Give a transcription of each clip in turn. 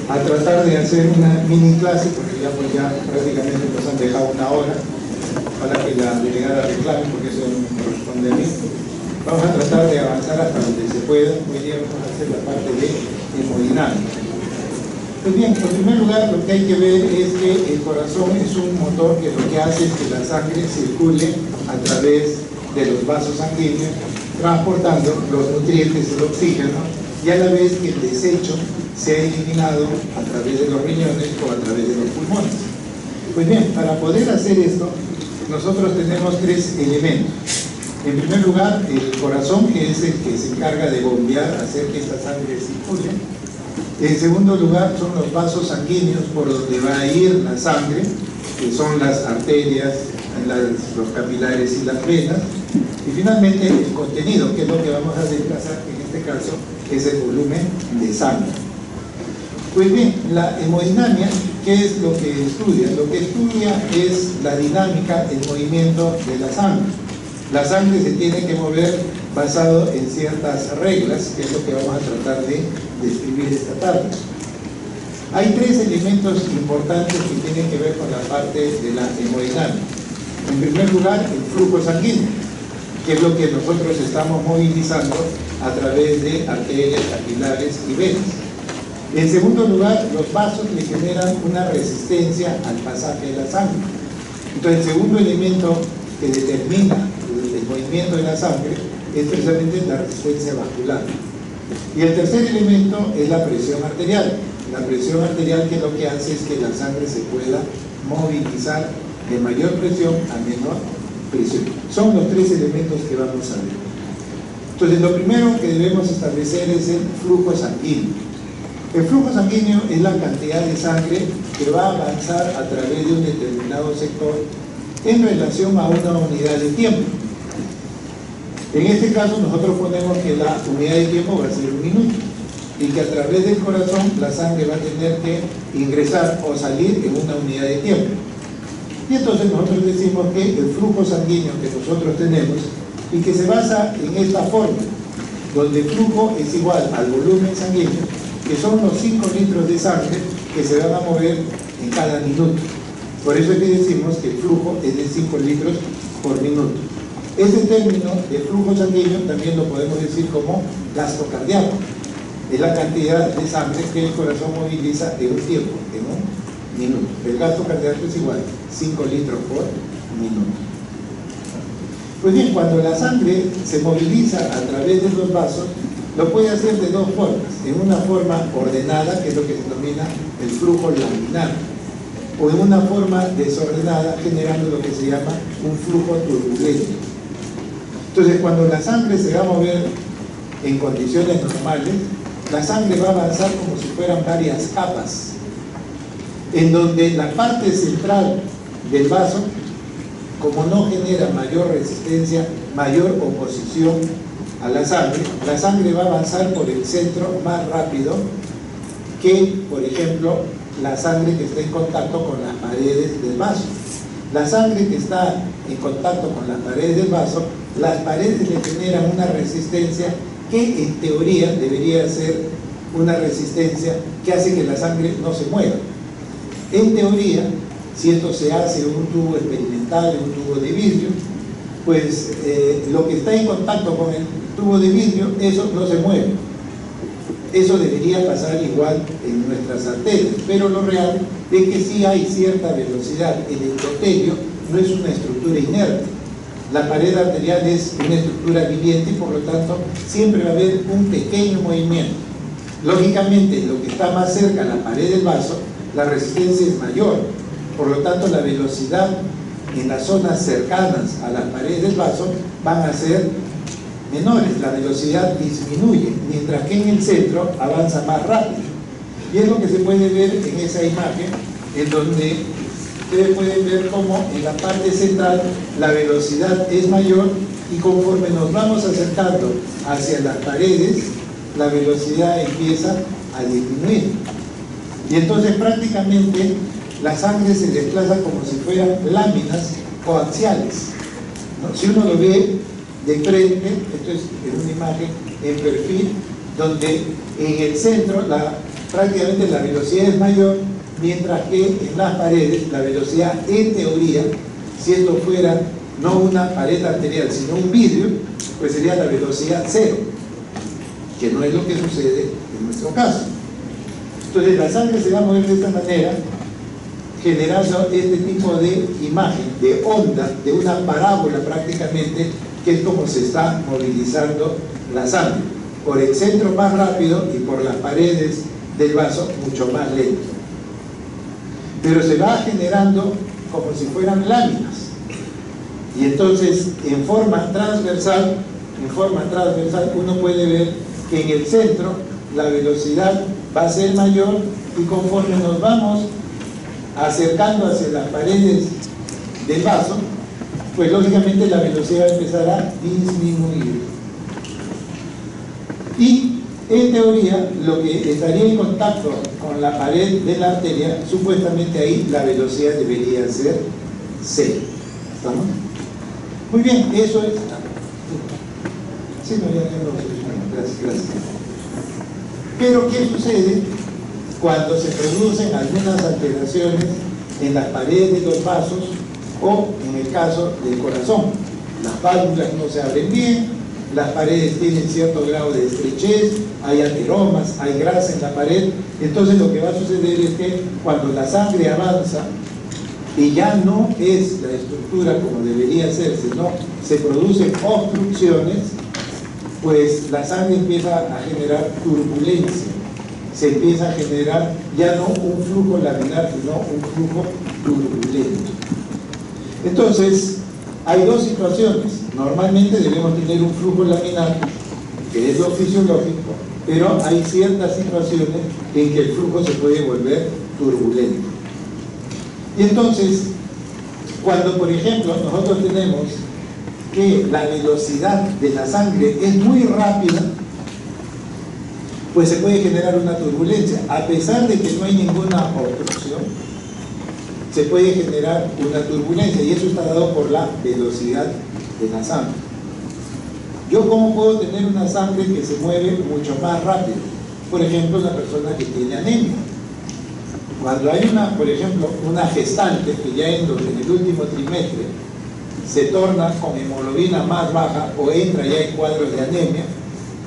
a tratar de hacer una mini clase, porque ya prácticamente nos han dejado una hora para que la delegada reclame, porque eso no me corresponde a mí. Vamos a tratar de avanzar hasta donde se pueda. Hoy día vamos a hacer la parte de hemodinámica. Pues bien, en primer lugar lo que hay que ver es que el corazón es un motor que lo que hace es que la sangre circule a través de los vasos sanguíneos, transportando los nutrientes, el oxígeno, y a la vez que el desecho sea eliminado a través de los riñones o a través de los pulmones. Pues bien, para poder hacer esto, nosotros tenemos tres elementos. En primer lugar, el corazón, que es el que se encarga de bombear, hacer que esta sangre circule. En segundo lugar, son los vasos sanguíneos por donde va a ir la sangre, que son las arterias, los capilares y las venas. Y finalmente, el contenido, que es lo que vamos a desplazar, que en este caso es el volumen de sangre. Pues bien, la hemodinamia, ¿qué es lo que estudia? Lo que estudia es la dinámica, el movimiento de la sangre. La sangre se tiene que mover basado en ciertas reglas, que es lo que vamos a tratar de describir esta tarde. Hay tres elementos importantes que tienen que ver con la parte de la hemodinámica. En primer lugar, el flujo sanguíneo, que es lo que nosotros estamos movilizando a través de arterias, capilares y venas. En segundo lugar, los vasos le generan una resistencia al pasaje de la sangre. Entonces, el segundo elemento que determina el movimiento de la sangre es precisamente la resistencia vascular. Y el tercer elemento es la presión arterial. La presión arterial, que lo que hace es que la sangre se pueda movilizar de mayor presión a menor presión. Son los tres elementos que vamos a ver. Entonces, lo primero que debemos establecer es el flujo sanguíneo. El flujo sanguíneo es la cantidad de sangre que va a avanzar a través de un determinado sector en relación a una unidad de tiempo. En este caso, nosotros ponemos que la unidad de tiempo va a ser 1 minuto y que a través del corazón la sangre va a tener que ingresar o salir en una unidad de tiempo. Y entonces nosotros decimos que el flujo sanguíneo que nosotros tenemos y que se basa en esta forma, donde el flujo es igual al volumen sanguíneo, que son los 5 litros de sangre que se van a mover en cada minuto. Por eso es que decimos que el flujo es de 5 litros por minuto. Ese término de flujo sanguíneo también lo podemos decir como gasto cardíaco. Es la cantidad de sangre que el corazón moviliza en un tiempo, en un minuto. El gasto cardíaco es igual, 5 litros por minuto. Pues bien, cuando la sangre se moviliza a través de los vasos, lo puede hacer de dos formas. En una forma ordenada, que es lo que se denomina el flujo laminar, o en una forma desordenada, generando lo que se llama un flujo turbulento. Entonces, cuando la sangre se va a mover en condiciones normales, la sangre va a avanzar como si fueran varias capas, en donde la parte central del vaso, como no genera mayor resistencia, mayor oposición a la sangre va a avanzar por el centro más rápido que, por ejemplo, la sangre que está en contacto con las paredes del vaso. La sangre que está en contacto con las paredes del vaso, las paredes le generan una resistencia que en teoría debería ser una resistencia que hace que la sangre no se mueva. En teoría, si esto se hace en un tubo experimental, en un tubo de vidrio, pues lo que está en contacto con el tubo de vidrio, eso no se mueve. Eso debería pasar igual en nuestras arterias, pero lo real es que sí hay cierta velocidad. El endotelio no es una estructura inerte. La pared arterial es una estructura viviente y por lo tanto siempre va a haber un pequeño movimiento. Lógicamente, lo que está más cerca a la pared del vaso, la resistencia es mayor. Por lo tanto, la velocidad en las zonas cercanas a las paredes del vaso van a ser menores, la velocidad disminuye, mientras que en el centro avanza más rápido. Y es lo que se puede ver en esa imagen, en donde ustedes pueden ver cómo en la parte central la velocidad es mayor y conforme nos vamos acercando hacia las paredes, la velocidad empieza a disminuir. Y entonces prácticamente la sangre se desplaza como si fueran láminas coaxiales, ¿no? Si uno lo ve de frente, esto es en una imagen en perfil, donde en el centro la prácticamente la velocidad es mayor, mientras que en las paredes la velocidad, en teoría, si esto fuera no una pared arterial, sino un vidrio, pues sería la velocidad cero, que no es lo que sucede en nuestro caso. Entonces la sangre se va a mover de esta manera, generando este tipo de imagen, de onda, de una parábola prácticamente, que es como se está movilizando la sangre, por el centro más rápido y por las paredes del vaso mucho más lento. Pero se va generando como si fueran láminas. Y entonces en forma transversal uno puede ver que en el centro la velocidad va a ser mayor, y conforme nos vamos acercando hacia las paredes del vaso, pues lógicamente la velocidad empezará a disminuir. Y en teoría lo que estaría en contacto con la pared de la arteria, supuestamente ahí la velocidad debería ser cero. ¿Estamos? Muy bien, eso es... Sí, no, gracias. Pero ¿qué sucede cuando se producen algunas alteraciones en las paredes de los vasos o en el caso del corazón? Las válvulas no se abren bien, las paredes tienen cierto grado de estrechez, hay ateromas, hay grasa en la pared. Entonces lo que va a suceder es que cuando la sangre avanza y ya no es la estructura como debería ser, sino se producen obstrucciones, pues la sangre empieza a generar turbulencia, se empieza a generar ya no un flujo laminar, sino un flujo turbulento. Entonces, hay dos situaciones. Normalmente debemos tener un flujo laminar, que es lo fisiológico, pero hay ciertas situaciones en que el flujo se puede volver turbulento. Y entonces, cuando por ejemplo nosotros tenemos que la velocidad de la sangre es muy rápida, pues se puede generar una turbulencia. A pesar de que no hay ninguna obstrucción, se puede generar una turbulencia, y eso está dado por la velocidad de la sangre. ¿Yo cómo puedo tener una sangre que se mueve mucho más rápido? Por ejemplo, una persona que tiene anemia. Cuando hay por ejemplo, una gestante que ya en el último trimestre se torna con hemoglobina más baja o entra ya en cuadros de anemia,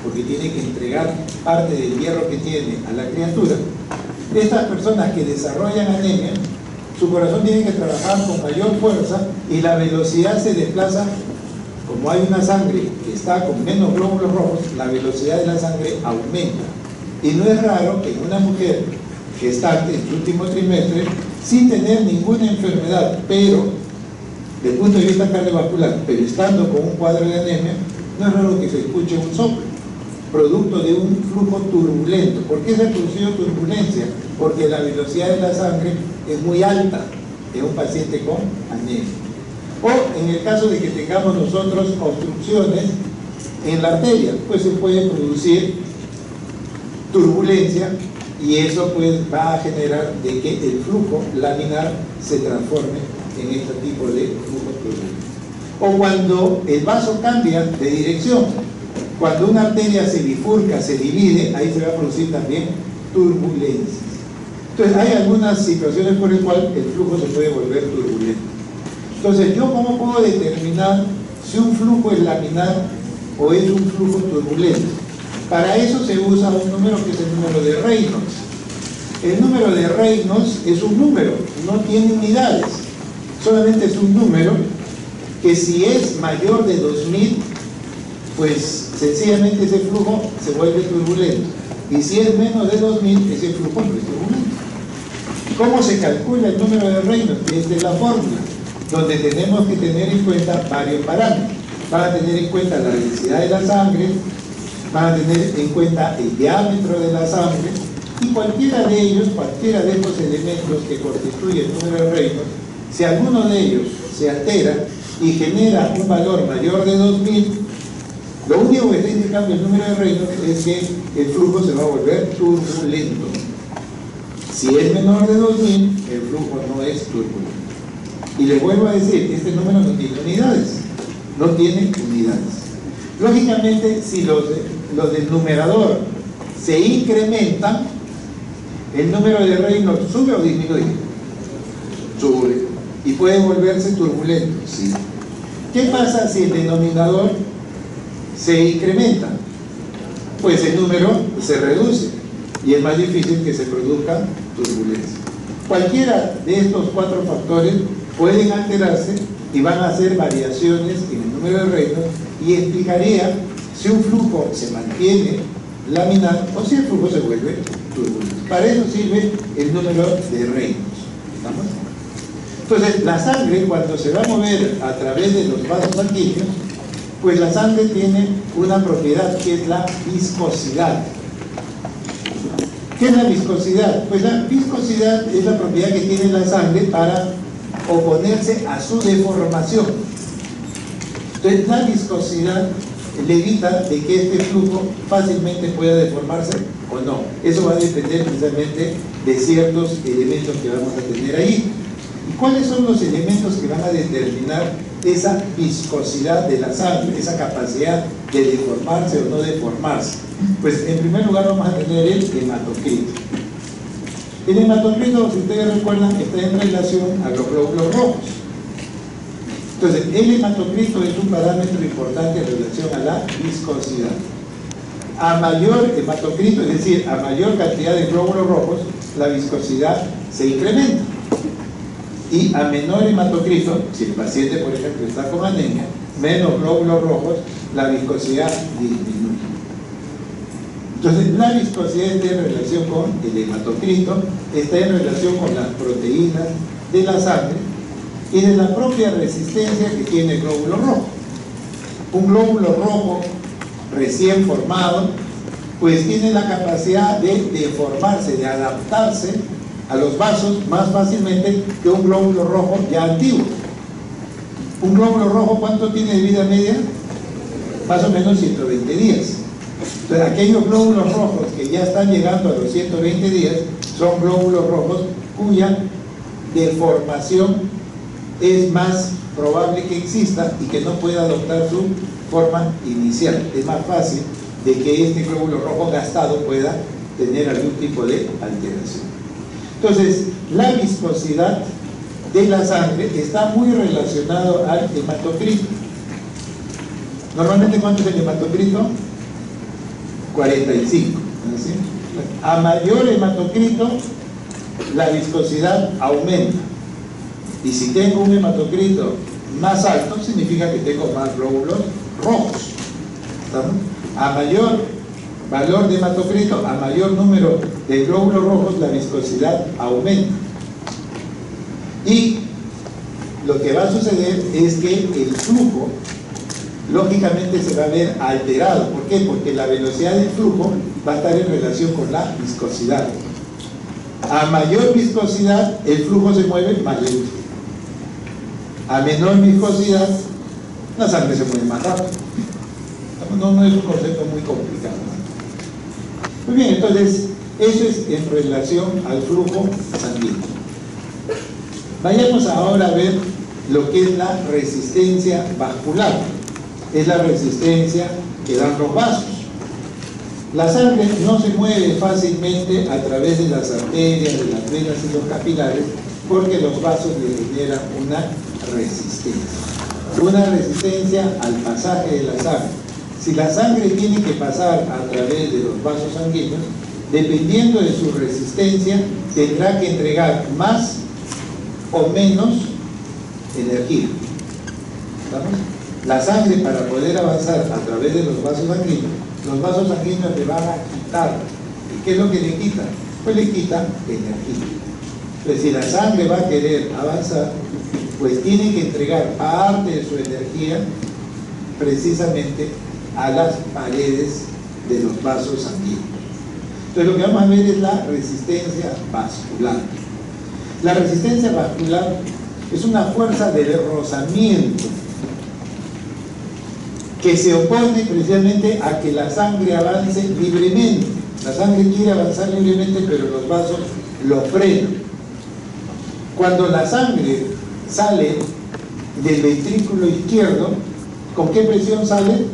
porque tiene que entregar parte del hierro que tiene a la criatura, estas personas que desarrollan anemia, su corazón tiene que trabajar con mayor fuerza y la velocidad se desplaza. Como hay una sangre que está con menos glóbulos rojos, la velocidad de la sangre aumenta. Y no es raro que en una mujer gestante en su último trimestre, sin tener ninguna enfermedad, pero desde el punto de vista cardiovascular, pero estando con un cuadro de anemia, no es raro que se escuche un soplo, producto de un flujo turbulento. ¿Por qué se ha producido turbulencia? Porque la velocidad de la sangre es muy alta en un paciente con anemia. O en el caso de que tengamos nosotros obstrucciones en la arteria, pues se puede producir turbulencia, y eso pues va a generar de que el flujo laminar se transforme en este tipo de flujo turbulento. O cuando el vaso cambia de dirección, cuando una arteria se bifurca, se divide, ahí se va a producir también turbulencias. Entonces hay algunas situaciones por las cuales el flujo se puede volver turbulento. Entonces, ¿yo cómo puedo determinar si un flujo es laminar o es un flujo turbulento? Para eso se usa un número que es el número de Reynolds. El número de Reynolds es un número, no tiene unidades, solamente es un número que si es mayor de 2000, pues sencillamente ese flujo se vuelve turbulento, y si es menos de 2000, ese flujo no es turbulento. ¿Cómo se calcula el número de Reynolds? Esta es la fórmula, donde tenemos que tener en cuenta varios parámetros. Van a tener en cuenta la densidad de la sangre, van a tener en cuenta el diámetro de la sangre, y cualquiera de ellos, cualquiera de estos elementos que constituye el número de Reynolds, si alguno de ellos se altera y genera un valor mayor de 2000, lo único que está indicando el número de Reynolds es que el flujo se va a volver turbulento. Si es menor de 2000, el flujo no es turbulento. Y les vuelvo a decir, este número no tiene unidades, no tiene unidades. Lógicamente, si los del numerador se incrementan, ¿El número de Reynolds sube o disminuye? Sube. ¿Y puede volverse turbulento? Sí. ¿Qué pasa si el denominador se incrementa? Pues el número se reduce y es más difícil que se produzca turbulencia. Cualquiera de estos 4 factores pueden alterarse y van a hacer variaciones en el número de Reynolds, y explicaría si un flujo se mantiene laminar o si el flujo se vuelve turbulento. Para eso sirve el número de Reynolds. ¿Estamos? Entonces, la sangre, cuando se va a mover a través de los vasos sanguíneos, pues la sangre tiene una propiedad que es la viscosidad. ¿Qué es la viscosidad? Pues la viscosidad es la propiedad que tiene la sangre para oponerse a su deformación. Entonces, la viscosidad le evita de que este flujo fácilmente pueda deformarse o no. Eso va a depender precisamente de ciertos elementos que vamos a tener ahí. ¿Y cuáles son los elementos que van a determinar esa viscosidad de la sangre, esa capacidad de deformarse o no deformarse? Pues en primer lugar vamos a tener el hematocrito. El hematocrito, si ustedes recuerdan, está en relación a los glóbulos rojos. Entonces, el hematocrito es un parámetro importante en relación a la viscosidad. A mayor hematocrito, es decir, a mayor cantidad de glóbulos rojos, la viscosidad se incrementa. Y a menor hematocrito, si el paciente, por ejemplo, está con anemia, menos glóbulos rojos, la viscosidad disminuye. Entonces, la viscosidad está en relación con el hematocrito, está en relación con las proteínas de la sangre y de la propia resistencia que tiene el glóbulo rojo. Un glóbulo rojo recién formado, pues tiene la capacidad de deformarse, de adaptarse a los vasos más fácilmente que un glóbulo rojo ya antiguo. Un glóbulo rojo, ¿cuánto tiene de vida media? Más o menos 120 días. Entonces, aquellos glóbulos rojos que ya están llegando a los 120 días son glóbulos rojos cuya deformación es más probable que exista y que no pueda adoptar su forma inicial. Es más fácil de que este glóbulo rojo gastado pueda tener algún tipo de alteración. Entonces, la viscosidad de la sangre está muy relacionado al hematocrito. Normalmente, ¿cuánto es el hematocrito? 45. ¿Sí? A mayor hematocrito, la viscosidad aumenta. Y si tengo un hematocrito más alto, significa que tengo más glóbulos rojos. ¿Estamos? A mayor valor de hematocrito, a mayor número de glóbulos rojos, la viscosidad aumenta. Y lo que va a suceder es que el flujo, lógicamente, se va a ver alterado. ¿Por qué? Porque la velocidad del flujo va a estar en relación con la viscosidad. A mayor viscosidad, el flujo se mueve más lento. A menor viscosidad, la sangre se mueve más rápido. No es un concepto muy complicado. Muy bien, entonces, eso es en relación al flujo sanguíneo. Vayamos ahora a ver lo que es la resistencia vascular. Es la resistencia que dan los vasos. La sangre no se mueve fácilmente a través de las arterias, de las venas y los capilares, porque los vasos le generan una resistencia al pasaje de la sangre. Si la sangre tiene que pasar a través de los vasos sanguíneos, dependiendo de su resistencia, tendrá que entregar más o menos energía. ¿Estamos? La sangre, para poder avanzar a través de los vasos sanguíneos le van a quitar. ¿Y qué es lo que le quita? Pues le quita energía. Entonces, si la sangre va a querer avanzar, pues tiene que entregar parte de su energía precisamente a las paredes de los vasos sanguíneos. Entonces, lo que vamos a ver es la resistencia vascular. La resistencia vascular es una fuerza de rozamiento que se opone precisamente a que la sangre avance libremente. La sangre quiere avanzar libremente, pero los vasos lo frenan. Cuando la sangre sale del ventrículo izquierdo, ¿con qué presión sale?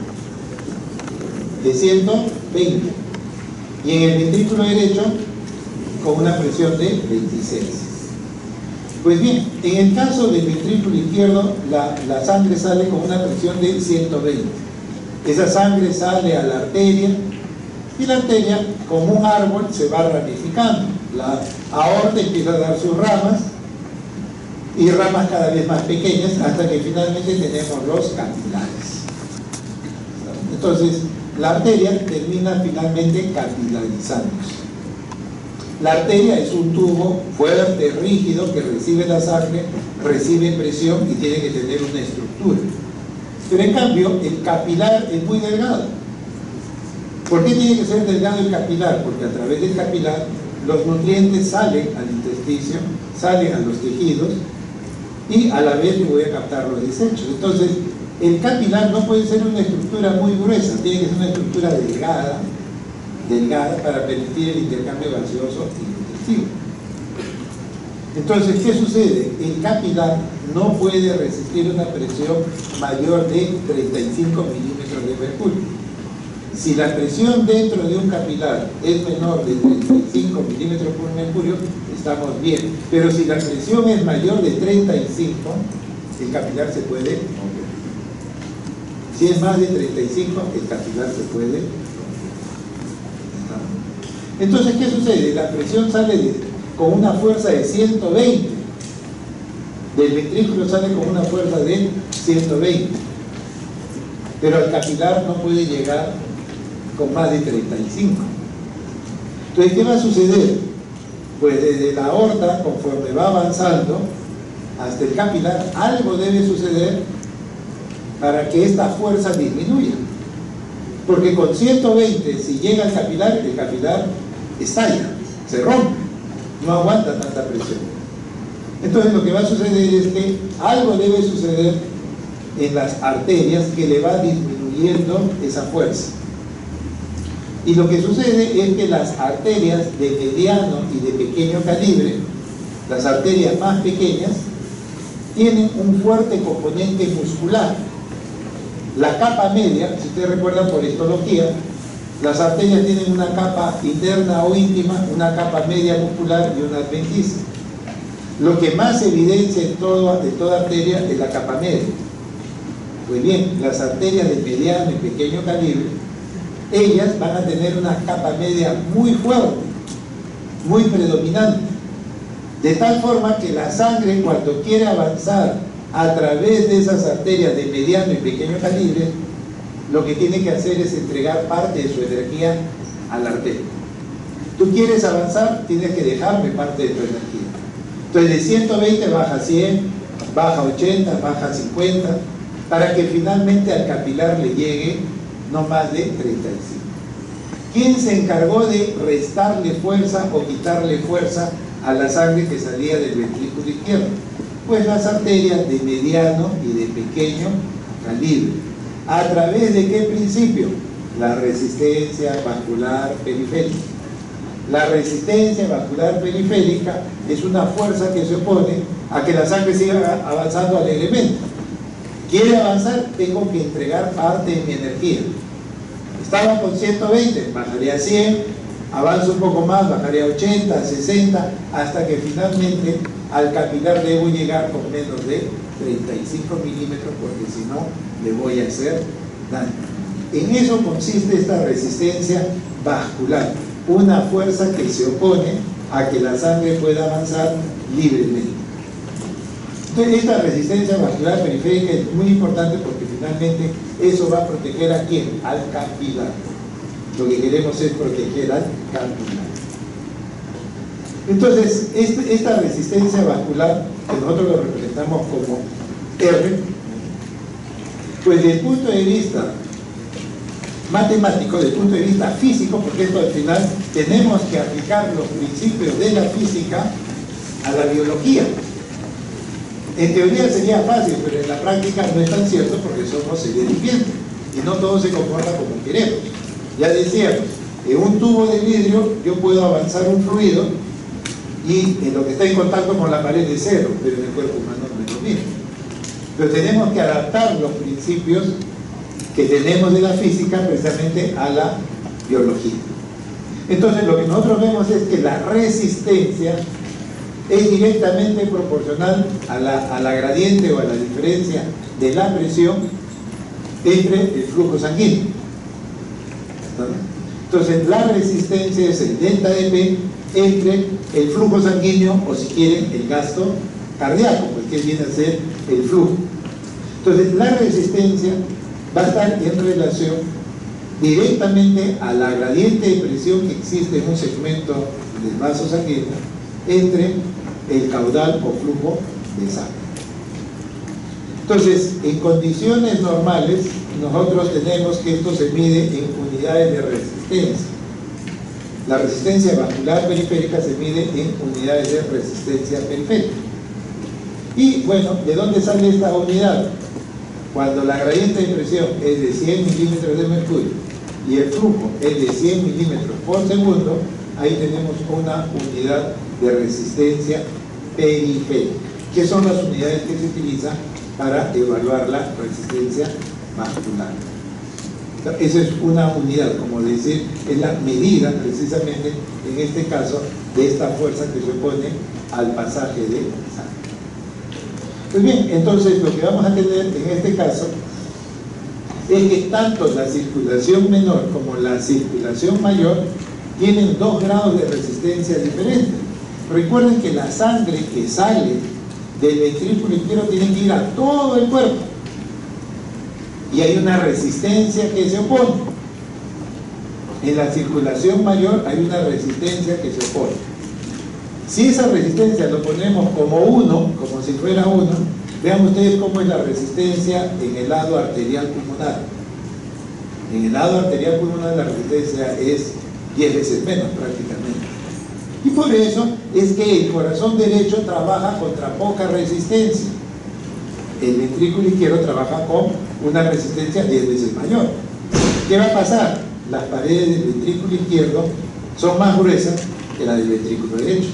De 120. Y en el ventrículo derecho, con una presión de 26. Pues bien, en el caso del ventrículo izquierdo, la sangre sale con una presión de 120. Esa sangre sale a la arteria y la arteria, como un árbol, se va ramificando. La aorta empieza a dar sus ramas y ramas cada vez más pequeñas hasta que finalmente tenemos los capilares. Entonces, la arteria termina finalmente capilarizándose. La arteria es un tubo fuerte, rígido, que recibe la sangre, recibe presión y tiene que tener una estructura. Pero en cambio, el capilar es muy delgado. ¿Por qué tiene que ser delgado el capilar? Porque a través del capilar los nutrientes salen al intestino, salen a los tejidos y a la vez le voy a captar los desechos. Entonces, el capilar no puede ser una estructura muy gruesa, tiene que ser una estructura delgada para permitir el intercambio gaseoso y nutritivo. Entonces, ¿qué sucede? El capilar no puede resistir una presión mayor de 35 milímetros de mercurio. Si la presión dentro de un capilar es menor de 35 milímetros por mercurio, estamos bien. Pero si la presión es mayor de 35, el capilar se puede romper. Si es más de 35, el capilar se puede romper. Entonces, ¿qué sucede? La presión sale con una fuerza de 120. Del ventrículo sale con una fuerza de 120. Pero al capilar no puede llegar con más de 35. Entonces, ¿qué va a suceder? Pues desde la aorta, conforme va avanzando hasta el capilar, algo debe suceder para que esta fuerza disminuya. Porque con 120, si llega al capilar, el capilar estalla, se rompe, no aguanta tanta presión. Entonces lo que va a suceder es que algo debe suceder en las arterias que le va disminuyendo esa fuerza. Y lo que sucede es que las arterias de mediano y de pequeño calibre, las arterias más pequeñas, tienen un fuerte componente muscular. La capa media, si ustedes recuerdan por histología, las arterias tienen una capa interna o íntima, una capa media muscular y una adventicia. Lo que más evidencia de toda arteria es la capa media. Pues bien, las arterias de mediano y pequeño calibre, ellas van a tener una capa media muy fuerte, muy predominante, de tal forma que la sangre, cuando quiere avanzar a través de esas arterias de mediano y pequeño calibre, lo que tiene que hacer es entregar parte de su energía a la arteria. Tú quieres avanzar, tienes que dejarme parte de tu energía. Entonces de 120 baja 100, baja 80, baja 50, para que finalmente al capilar le llegue no más de 35. ¿Quién se encargó de restarle fuerza o quitarle fuerza a la sangre que salía del ventrículo izquierdo? Pues las arterias de mediano y de pequeño calibre. ¿A través de qué principio? La resistencia vascular periférica. La resistencia vascular periférica es una fuerza que se opone a que la sangre siga avanzando al elemento. ¿Quiere avanzar? Tengo que entregar parte de mi energía. Estaba con 120, bajaré a 100, avanzo un poco más, bajaré a 80, 60, hasta que finalmente al capilar debo llegar con menos de 35 milímetros, porque si no, le voy a hacer daño. En eso consiste esta resistencia vascular, una fuerza que se opone a que la sangre pueda avanzar libremente. Entonces, esta resistencia vascular periférica es muy importante porque finalmente eso va a proteger ¿a quién? Al capilar. Lo que queremos es proteger al capilar. Entonces, esta resistencia vascular, que nosotros lo representamos como R, pues desde el punto de vista matemático, desde el punto de vista físico, porque esto al final tenemos que aplicar los principios de la física a la biología. En teoría sería fácil, pero en la práctica no es tan cierto porque somos seres vivientes y no todo se comporta como queremos. Ya decíamos, en un tubo de vidrio yo puedo avanzar un fluido y en lo que está en contacto con la pared es cero, pero en el cuerpo humano no es lo mismo. Pero tenemos que adaptar los principios que tenemos de la física precisamente a la biología. Entonces lo que nosotros vemos es que la resistencia es directamente proporcional a la gradiente o a la diferencia de la presión entre el flujo sanguíneo. Entonces la resistencia es el delta de P entre el flujo sanguíneo, o si quieren el gasto cardíaco, porque viene a ser el flujo. Entonces la resistencia va a estar en relación directamente a la gradiente de presión que existe en un segmento del vaso sanguíneo entre el caudal o flujo de sangre. Entonces, en condiciones normales, nosotros tenemos que esto se mide en unidades de resistencia. La resistencia vascular periférica se mide en unidades de resistencia periférica. Y bueno, ¿de dónde sale esta unidad? Cuando la gradiente de presión es de 100 milímetros de mercurio y el flujo es de 100 milímetros por segundo, ahí tenemos una unidad de resistencia periférica, que son las unidades que se utilizan para evaluar la resistencia vascular. Esa es una unidad, como decir, es la medida precisamente, en este caso, de esta fuerza que se opone al pasaje de sangre. Pues bien, entonces lo que vamos a tener en este caso es que tanto la circulación menor como la circulación mayor tienen 2 grados de resistencia diferentes. Recuerden que la sangre que sale del ventrículo izquierdo tiene que ir a todo el cuerpo y hay una resistencia que se opone. En la circulación mayor hay una resistencia que se opone. Si esa resistencia lo ponemos como 1, como si fuera 1, vean ustedes cómo es la resistencia en el lado arterial pulmonar. En el lado arterial pulmonar la resistencia es 10 veces menos prácticamente. Y por eso es que el corazón derecho trabaja contra poca resistencia. El ventrículo izquierdo trabaja con una resistencia 10 veces mayor. ¿Qué va a pasar? Las paredes del ventrículo izquierdo son más gruesas que las del ventrículo derecho.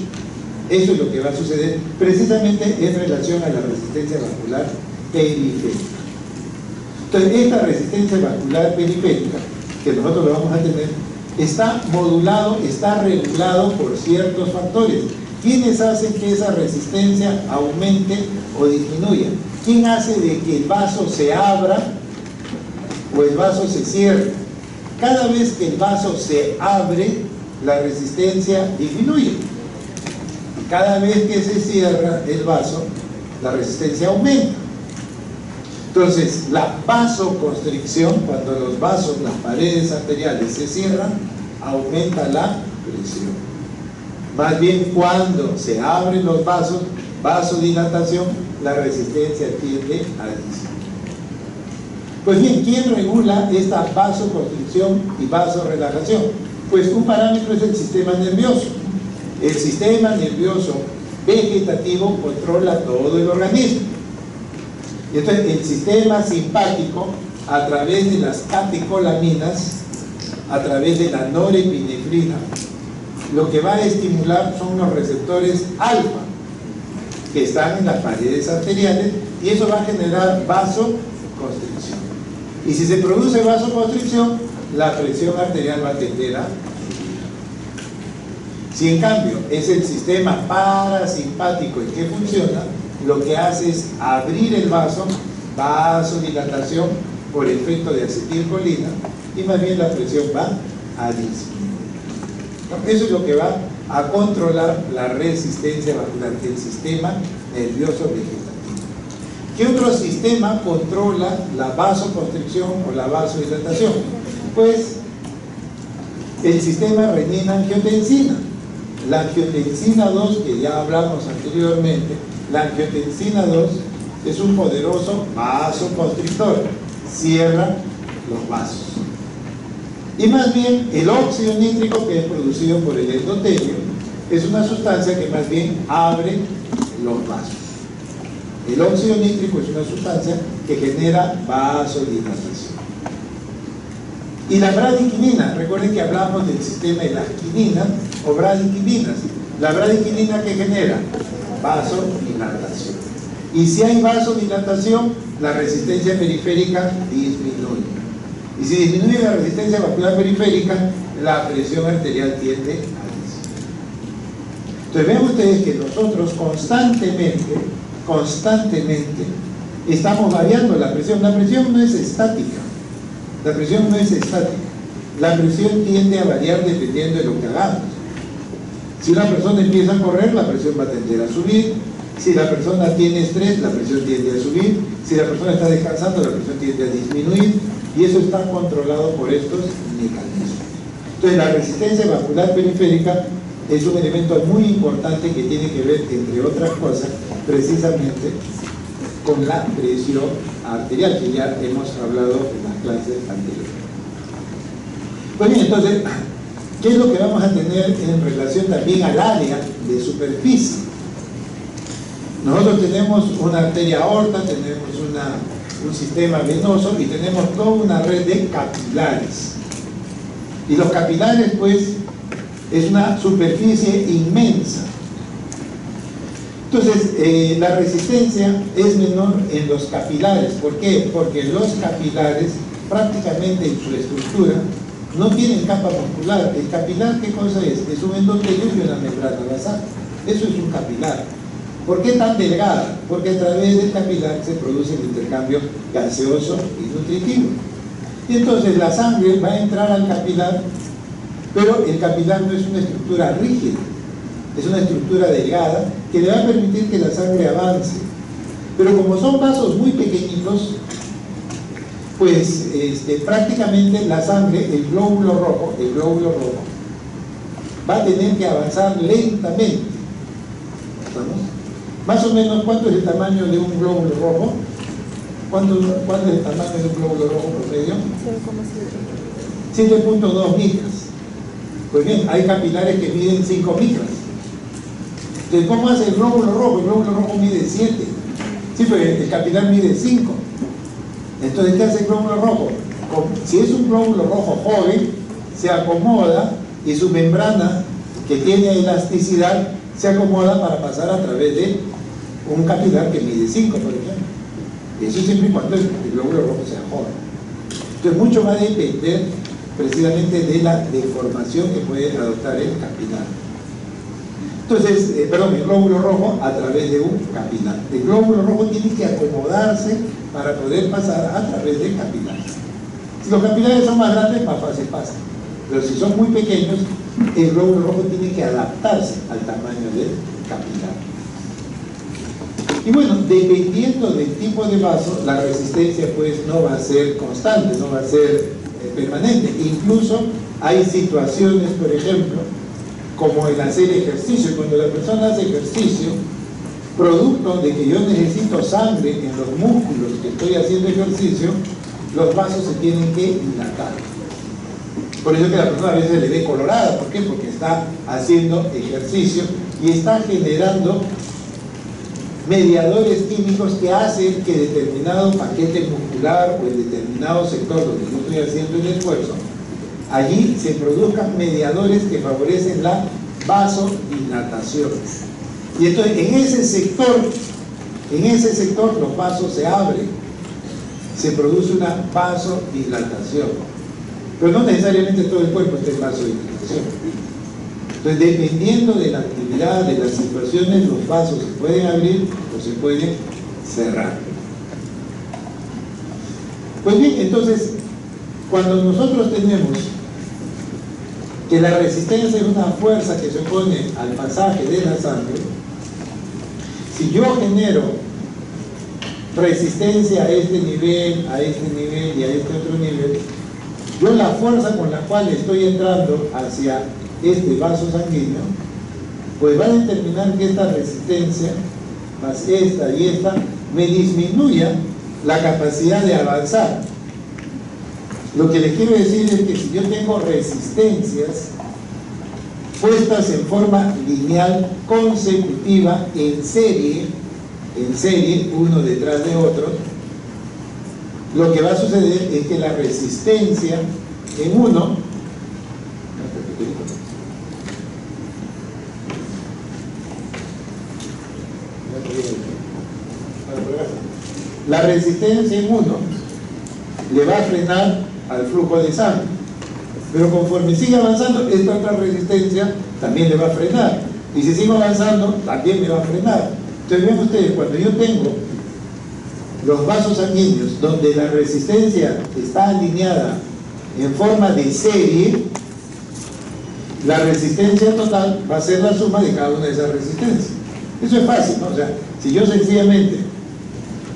Eso es lo que va a suceder precisamente en relación a la resistencia vascular periférica. Entonces, esta resistencia vascular periférica, que nosotros lo vamos a tener, está modulado, está regulado por ciertos factores. ¿Quiénes hacen que esa resistencia aumente o disminuya? ¿Quién hace de que el vaso se abra o el vaso se cierre? Cada vez que el vaso se abre, la resistencia disminuye. Cada vez que se cierra el vaso, la resistencia aumenta. Entonces, la vasoconstricción, cuando los vasos, las paredes arteriales se cierran, aumenta la presión. Más bien, cuando se abren los vasos, vasodilatación, la resistencia tiende a disminuir. Pues bien, ¿quién regula esta vasoconstricción y vasorelajación? Pues un parámetro es el sistema nervioso. El sistema nervioso vegetativo controla todo el organismo. Y entonces el sistema simpático, a través de las catecolaminas, a través de la norepinefrina, lo que va a estimular son los receptores alfa, que están en las paredes arteriales, y eso va a generar vasoconstricción. Y si se produce vasoconstricción, la presión arterial va a tender a... Si en cambio es el sistema parasimpático el que funciona, lo que hace es abrir el vaso, vasodilatación por efecto de acetilcolina, y más bien la presión va a disminuir. Eso es lo que va a controlar la resistencia vascular del sistema nervioso vegetativo. ¿Qué otro sistema controla la vasoconstricción o la vasodilatación? Pues el sistema renina-angiotensina. La angiotensina 2, que ya hablamos anteriormente, la angiotensina 2 es un poderoso vasoconstrictor, cierra los vasos. Y más bien el óxido nítrico, que es producido por el endotelio, es una sustancia que más bien abre los vasos. El óxido nítrico es una sustancia que genera vasodilatación. Y la bradiquinina, recuerden que hablamos del sistema de las quininas o bradiquininas. La bradiquinina, que genera vasodilatación. Y si hay vasodilatación, la resistencia periférica disminuye. Y si disminuye la resistencia vascular periférica, la presión arterial tiende a disminuir. Entonces vean ustedes que nosotros constantemente estamos variando la presión. La presión no es estática. La presión no es estática. La presión tiende a variar dependiendo de lo que hagamos. Si una persona empieza a correr, la presión va a tender a subir. Si la persona tiene estrés, la presión tiende a subir. Si la persona está descansando, la presión tiende a disminuir. Y eso está controlado por estos mecanismos. Entonces, la resistencia vascular periférica es un elemento muy importante que tiene que ver, entre otras cosas, precisamente con la presión arterial, que ya hemos hablado en las clases anteriores. Pues bien, entonces, ¿qué es lo que vamos a tener en relación también al área de superficie? Nosotros tenemos una arteria aorta, tenemos un sistema venoso y tenemos toda una red de capilares. Y los capilares, pues, es una superficie inmensa. Entonces, la resistencia es menor en los capilares. ¿Por qué? Porque los capilares, prácticamente en su estructura, no tienen capa muscular. El capilar, ¿qué cosa es? Es un endotelio y una membrana basal. Eso es un capilar. ¿Por qué tan delgada? Porque a través del capilar se produce el intercambio gaseoso y nutritivo. Y entonces la sangre va a entrar al capilar, pero el capilar no es una estructura rígida, es una estructura delgada que le va a permitir que la sangre avance. Pero como son vasos muy pequeñitos, pues prácticamente la sangre, el glóbulo rojo, va a tener que avanzar lentamente. ¿Estamos? Más o menos, ¿cuánto es el tamaño de un glóbulo rojo? ¿Cuánto es el tamaño de un glóbulo rojo promedio? 7.2 micras. Pues bien, hay capilares que miden 5 micras. Entonces, ¿cómo hace el glóbulo rojo? El glóbulo rojo mide 7. Sí, pero el capilar mide 5. Entonces, ¿qué hace el glóbulo rojo? Si es un glóbulo rojo joven, se acomoda y su membrana, que tiene elasticidad, se acomoda para pasar a través de un capilar que mide 5, por ejemplo. Eso siempre y cuando el glóbulo rojo sea joven. Entonces, mucho va a depender precisamente de la deformación que puede adoptar el capilar. Entonces, el glóbulo rojo a través de un capilar. El glóbulo rojo tiene que acomodarse para poder pasar a través del capilar. Si los capilares son más grandes, más fácil pasa. Pero si son muy pequeños, el glóbulo rojo tiene que adaptarse al tamaño del capilar. Y bueno, dependiendo del tipo de vaso, la resistencia pues no va a ser constante, no va a ser permanente. Incluso hay situaciones, por ejemplo, como el hacer ejercicio. Cuando la persona hace ejercicio, producto de que yo necesito sangre en los músculos que estoy haciendo ejercicio, los vasos se tienen que dilatar. Por eso que la persona a veces le ve colorada. ¿Por qué? Porque está haciendo ejercicio y está generando mediadores químicos que hacen que determinado paquete muscular o en determinado sector donde yo estoy haciendo el esfuerzo, allí se produzcan mediadores que favorecen la vasodilatación. Y entonces en ese sector los vasos se abren, se produce una vasodilatación. Pero no necesariamente todo el cuerpo está en vasodilatación. Entonces, dependiendo de la actividad, de las situaciones, los vasos se pueden abrir o se pueden cerrar. Pues bien, entonces, cuando nosotros tenemos que la resistencia es una fuerza que se opone al pasaje de la sangre, si yo genero resistencia a este nivel y a este otro nivel, yo la fuerza con la cual estoy entrando hacia este vaso sanguíneo, pues va a determinar que esta resistencia, más esta y esta, me disminuya la capacidad de avanzar. Lo que les quiero decir es que si yo tengo resistencias puestas en forma lineal, consecutiva, en serie, uno detrás de otro, lo que va a suceder es que la resistencia en uno le va a frenar al flujo de sangre. Pero conforme sigue avanzando, esta otra resistencia también le va a frenar. Y si sigo avanzando, también me va a frenar. Entonces vean ustedes, cuando yo tengo los vasos sanguíneos donde la resistencia está alineada en forma de serie, la resistencia total va a ser la suma de cada una de esas resistencias. Eso es fácil, ¿no? O sea, si yo sencillamente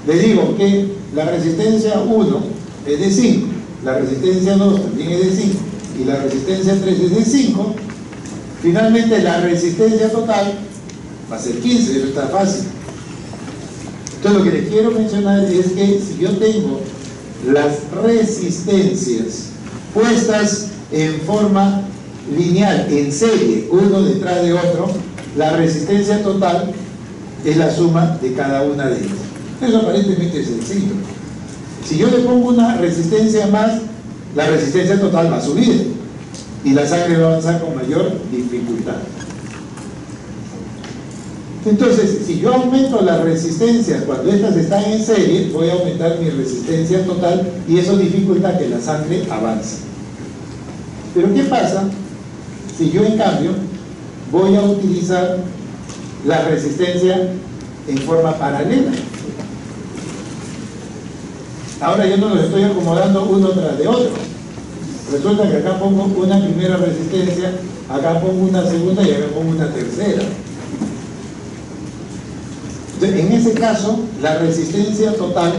le digo que la resistencia 1 es de 5, la resistencia 2 también es de 5 y la resistencia 3 es de 5, finalmente la resistencia total va a ser 15, eso está fácil. Entonces lo que les quiero mencionar es que si yo tengo las resistencias puestas en forma lineal, en serie, uno detrás de otro, la resistencia total es la suma de cada una de ellas. Eso aparentemente es sencillo. Si yo le pongo una resistencia más, la resistencia total va a subir y la sangre va a avanzar con mayor dificultad. Entonces, si yo aumento las resistencias cuando estas están en serie, voy a aumentar mi resistencia total y eso dificulta que la sangre avance. Pero ¿qué pasa si yo en cambio voy a utilizar la resistencia en forma paralela? Ahora yo no los estoy acomodando uno tras de otro. Resulta que acá pongo una primera resistencia, acá pongo una segunda y acá pongo una tercera. Entonces, en ese caso, la resistencia total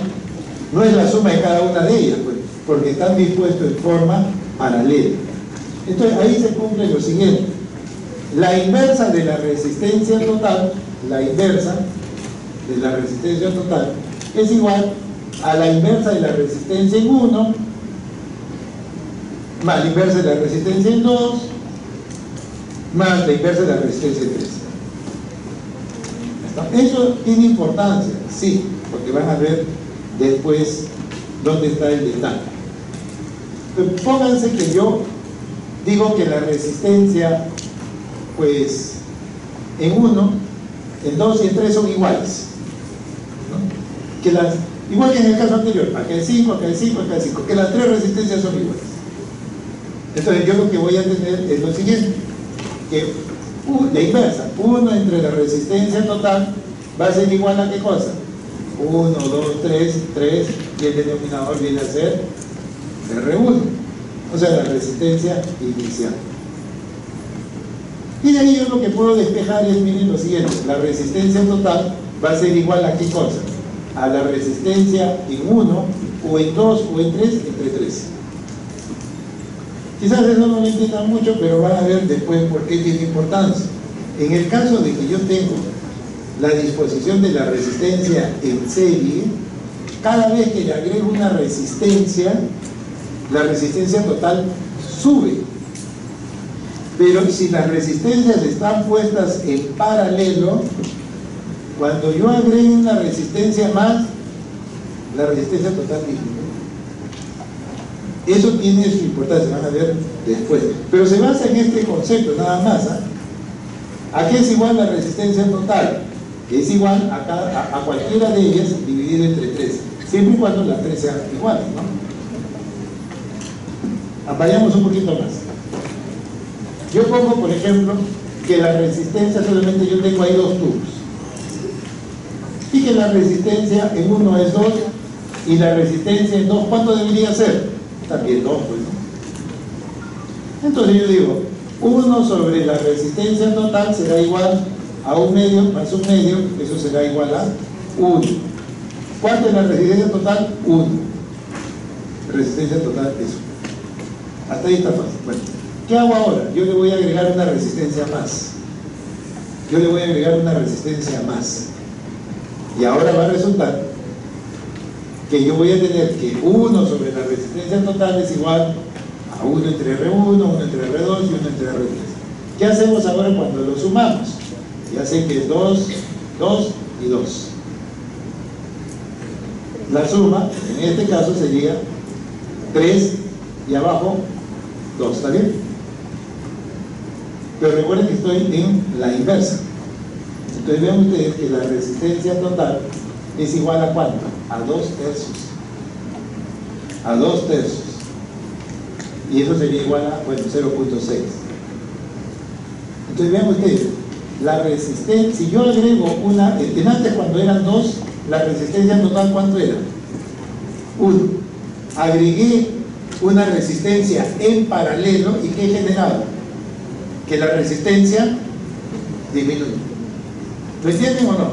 no es la suma de cada una de ellas, pues, porque están dispuestos en forma paralela. Entonces, ahí se cumple lo siguiente. La inversa de la resistencia total, la inversa de la resistencia total, es igual a la inversa de la resistencia en 1, más la inversa de la resistencia en 2, más la inversa de la resistencia en 3. Eso tiene importancia, sí, porque van a ver después dónde está el detalle. Pero pónganse que yo digo que la resistencia, pues, en 1, en 2 y en 3 son iguales, ¿no? Que las, igual que en el caso anterior, acá hay 5, acá hay 5, acá hay 5, que las 3 resistencias son iguales. Entonces yo lo que voy a tener es lo siguiente, que la inversa, 1 entre la resistencia total va a ser igual a ¿qué cosa? 1, 2, 3, 3, y el denominador viene a ser R1, o sea, la resistencia inicial. Y de ahí yo lo que puedo despejar es, miren lo siguiente, la resistencia total va a ser igual a ¿qué cosa? A la resistencia en 1, o en 2, o en 3, entre 3. Quizás eso no lo entiendan mucho, pero van a ver después por qué tiene importancia. En el caso de que yo tengo la disposición de la resistencia en serie, cada vez que le agrego una resistencia, la resistencia total sube. Pero si las resistencias están puestas en paralelo, cuando yo agregue una resistencia más, la resistencia total disminuye. Eso tiene su importancia, van a ver después. Pero se basa en este concepto, nada más. ¿A qué es igual la resistencia total? Que es igual a cualquiera de ellas dividido entre 3. Siempre y cuando las 3 sean iguales, ¿no? Vayamos un poquito más. Yo pongo, por ejemplo, que la resistencia solamente yo tengo ahí 2 tubos. Y que la resistencia en 1 es 2 y la resistencia en 2, ¿cuánto debería ser? También 2, pues, ¿no? Entonces yo digo, 1 sobre la resistencia total será igual a 1 medio más 1 medio, eso será igual a 1. ¿Cuánto es la resistencia total? 1. Resistencia total es 1. Hasta ahí está fácil. Bueno, ¿qué hago ahora? Yo le voy a agregar una resistencia más. Yo le voy a agregar una resistencia más. Y ahora va a resultar que yo voy a tener que 1 sobre la resistencia total es igual a 1 entre R1, 1 entre R2 y 1 entre R3. ¿Qué hacemos ahora cuando lo sumamos? Ya sé que es 2, 2 y 2. La suma, en este caso, sería 3 y abajo 2, ¿está bien? Pero recuerden que estoy en la inversa. Entonces vean ustedes que la resistencia total es igual a ¿cuánto? A 2 tercios. A 2 tercios. y eso sería igual a, bueno, 0.6. Entonces vean ustedes, la resistencia, si yo agrego una, antes cuando eran 2, la resistencia total, ¿cuánto era? 1. Agregué una resistencia en paralelo, ¿y qué generaba? Que la resistencia disminuye. ¿Lo entienden o no?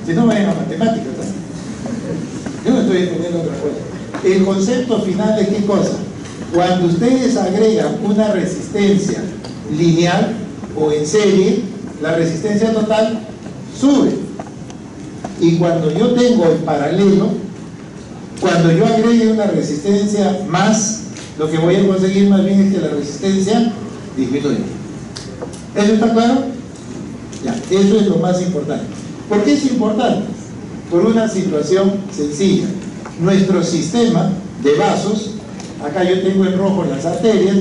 Si no, vayan a matemáticas, ¿no? Yo no estoy entendiendo otra cosa. El concepto final de qué cosa. Cuando ustedes agregan una resistencia lineal o en serie, la resistencia total sube. Y cuando yo tengo en paralelo, cuando yo agregue una resistencia más, lo que voy a conseguir más bien es que la resistencia disminuya. ¿Eso está claro? Ya, eso es lo más importante. ¿Por qué es importante? Por una situación sencilla. Nuestro sistema de vasos, acá yo tengo en rojo las arterias,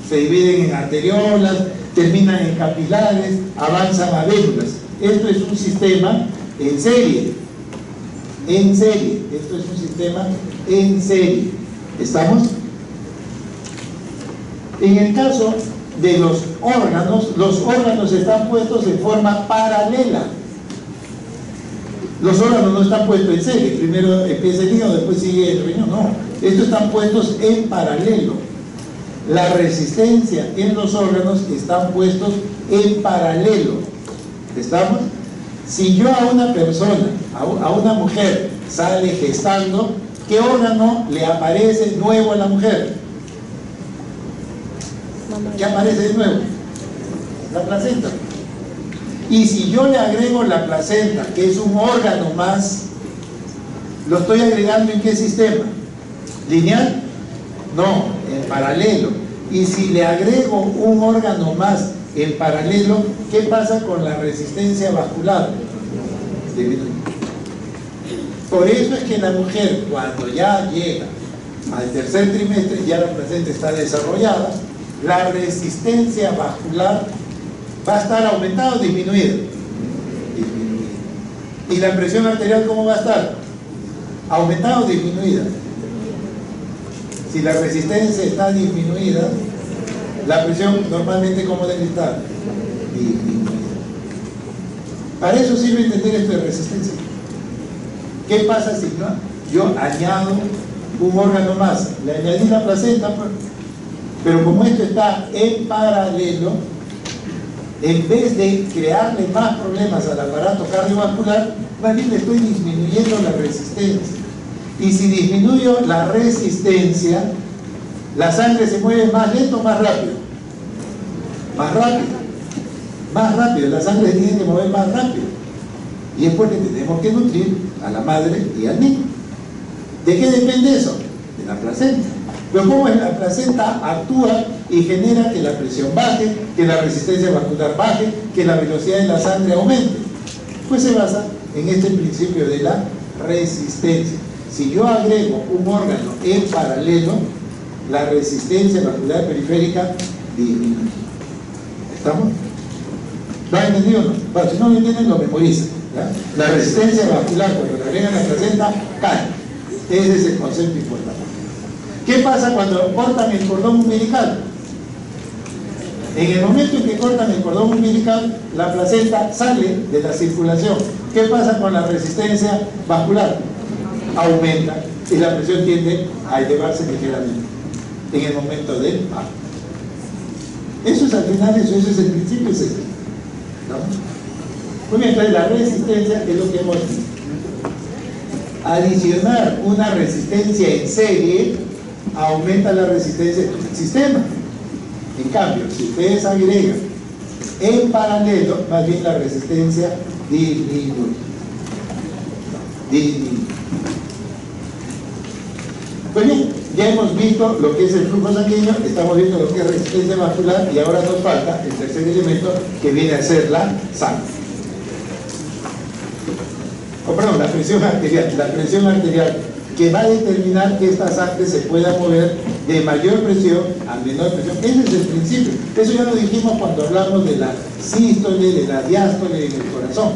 se dividen en arteriolas, terminan en capilares, avanzan a vénulas. Esto es un sistema en serie. En serie. Esto es un sistema en serie. ¿Estamos? En el caso de los órganos están puestos en forma paralela. Los órganos no están puestos en serie. Primero empieza el hígado, después sigue el riñón. No. Estos están puestos en paralelo. La resistencia en los órganos están puestos en paralelo. ¿Estamos? Si yo a una persona, a una mujer, sale gestando, ¿qué órgano le aparece nuevo a la mujer? ¿Qué aparece de nuevo? La placenta. Y si yo le agrego la placenta, que es un órgano más, ¿lo estoy agregando en qué sistema? ¿Lineal? No, en paralelo. Y si le agrego un órgano más en paralelo, ¿qué pasa con la resistencia vascular? Disminuye. Por eso es que la mujer, cuando ya llega al tercer trimestre, ya la placenta está desarrollada, la resistencia vascular va a estar aumentada o disminuida. Disminuida. ¿Y la presión arterial cómo va a estar? ¿Aumentada o disminuida? Si la resistencia está disminuida, la presión normalmente ¿cómo debe estar? Disminuida. Para eso sirve entender esto de resistencia. ¿Qué pasa si yo añado un órgano más? Le añadí la placenta, pero como esto está en paralelo, en vez de crearle más problemas al aparato cardiovascular, más bien le estoy disminuyendo la resistencia. Y si disminuyo la resistencia, la sangre se mueve más lento o más rápido. Más rápido. Más rápido. La sangre tiene que mover más rápido. Y es porque tenemos que nutrir a la madre y al niño. ¿De qué depende eso? De la placenta. Pero cómo la placenta actúa y genera que la presión baje, que la resistencia vascular baje, que la velocidad de la sangre aumente. Pues se basa en este principio de la resistencia. Si yo agrego un órgano en paralelo, la resistencia vascular periférica disminuye. ¿Estamos? ¿Lo han entendido o no? Bueno, si no lo entienden, lo memorizan. ¿Ya? La resistencia vascular cuando le agregan la placenta cae. Ese es el concepto importante. ¿Qué pasa cuando cortan el cordón umbilical? En el momento en que cortan el cordón umbilical, la placenta sale de la circulación. ¿Qué pasa con la resistencia vascular? Aumenta y la presión tiende a elevarse ligeramente en el momento del parto. Eso es al final, eso es el principio, es este. ¿No? Muy bien, entonces la resistencia es lo que hemos visto. Adicionar una resistencia en serie aumenta la resistencia del sistema. En cambio, si ustedes agregan en paralelo, más bien la resistencia disminuye. Pues bien, ya hemos visto lo que es el flujo sanguíneo, estamos viendo lo que es resistencia vascular y ahora nos falta el tercer elemento que viene a ser la sangre. Perdón, la presión arterial que va a determinar que esta sangre se pueda mover de mayor presión a menor presión. Ese es el principio. Eso ya lo dijimos cuando hablamos de la sístole, de la diástole y del corazón.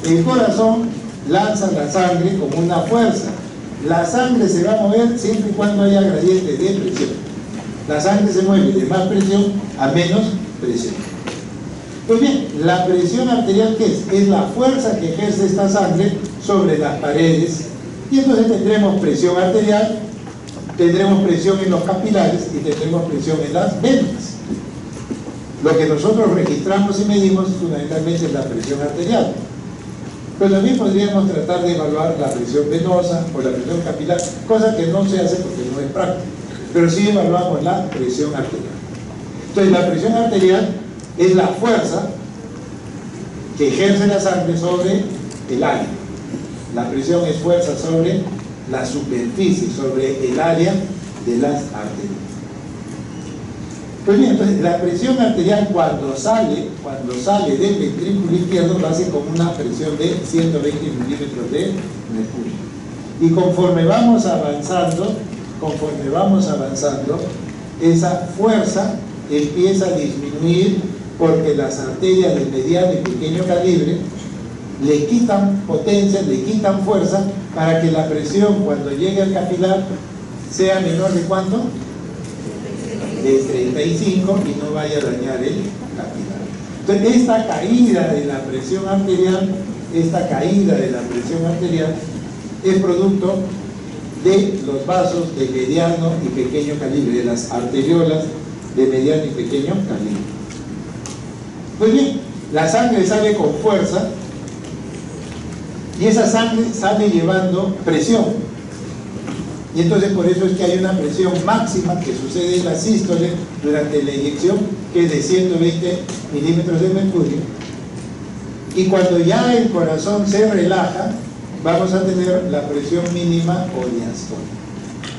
El corazón lanza la sangre como una fuerza. La sangre se va a mover siempre y cuando haya gradiente de presión. La sangre se mueve de más presión a menos presión. Pues bien, la presión arterial, ¿qué es? Es la fuerza que ejerce esta sangre sobre las paredes. Y entonces tendremos presión arterial, tendremos presión en los capilares y tendremos presión en las venas. Lo que nosotros registramos y medimos fundamentalmente es la presión arterial. Pero también podríamos tratar de evaluar la presión venosa o la presión capilar, cosa que no se hace porque no es práctico. Pero sí evaluamos la presión arterial. Entonces la presión arterial es la fuerza que ejerce la sangre sobre el área. La presión es fuerza sobre la superficie, sobre el área de las arterias. Pues bien, entonces la presión arterial cuando sale del ventrículo izquierdo lo hace con una presión de 120 milímetros de mercurio. Y conforme vamos avanzando, esa fuerza empieza a disminuir porque las arterias de mediano y pequeño calibre le quitan potencia, le quitan fuerza para que la presión cuando llegue al capilar sea menor de ¿cuánto? De 35 y no vaya a dañar el capilar. Entonces esta caída de la presión arterial es producto de los vasos de mediano y pequeño calibre, de las arteriolas de mediano y pequeño calibre. Pues bien, la sangre sale con fuerza y esa sangre sale llevando presión. Y entonces por eso es que hay una presión máxima que sucede en la sístole durante la inyección, que es de 120 milímetros de mercurio. Y cuando ya el corazón se relaja, vamos a tener la presión mínima o diastólica.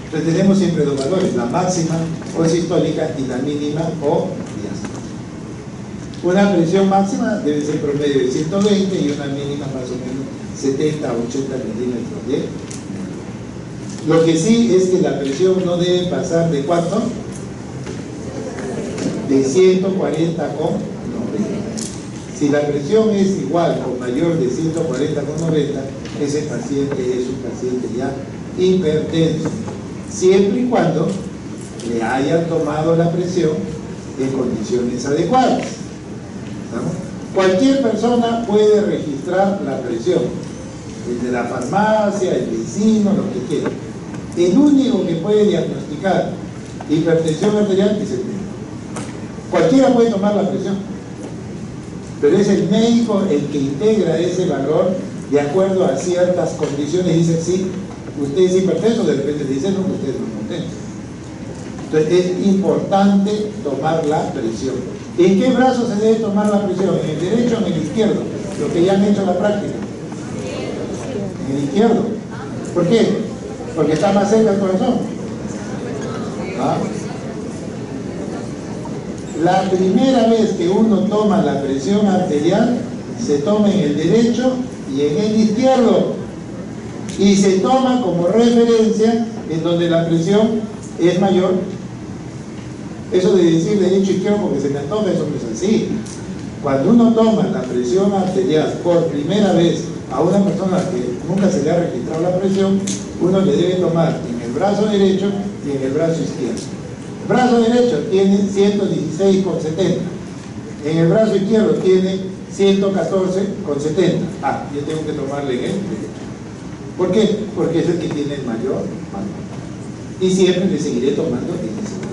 Entonces tenemos siempre dos valores, la máxima o sistólica y la mínima o diastólica. Una presión máxima debe ser promedio de 120 y una mínima más o menos 70 a 80 milímetros de mercurio. Lo que sí es que la presión no debe pasar de ¿cuánto? De 140 con 90. Si la presión es igual o mayor de 140 con 90, ese paciente es un paciente ya hipertenso, siempre y cuando le hayan tomado la presión en condiciones adecuadas. ¿Estamos? Cualquier persona puede registrar la presión, el de la farmacia, el vecino, lo que quiera. El único que puede diagnosticar hipertensión arterial es el médico. Cualquiera puede tomar la presión, pero es el médico el que integra ese valor de acuerdo a ciertas condiciones. Dice, sí, usted es hipertenso, de repente dice, no, usted no es hipertenso. Entonces es importante tomar la presión. ¿En qué brazo se debe tomar la presión? ¿En el derecho o en el izquierdo? Lo que ya han hecho en la práctica. En el izquierdo. ¿Por qué? Porque está más cerca del corazón. ¿Ah? La primera vez que uno toma la presión arterial, se toma en el derecho y en el izquierdo. Y se toma como referencia en donde la presión es mayor. Eso de decir derecho izquierdo porque se me antoja, eso no es así. Cuando uno toma la presión arterial por primera vez a una persona que nunca se le ha registrado la presión, uno le debe tomar en el brazo derecho y en el brazo izquierdo. El brazo derecho tiene 116,70. En el brazo izquierdo tiene 114,70. Ah, yo tengo que tomarle en el derecho. ¿Por qué? Porque es el que tiene el mayor valor. Y siempre le seguiré tomando en ese brazo.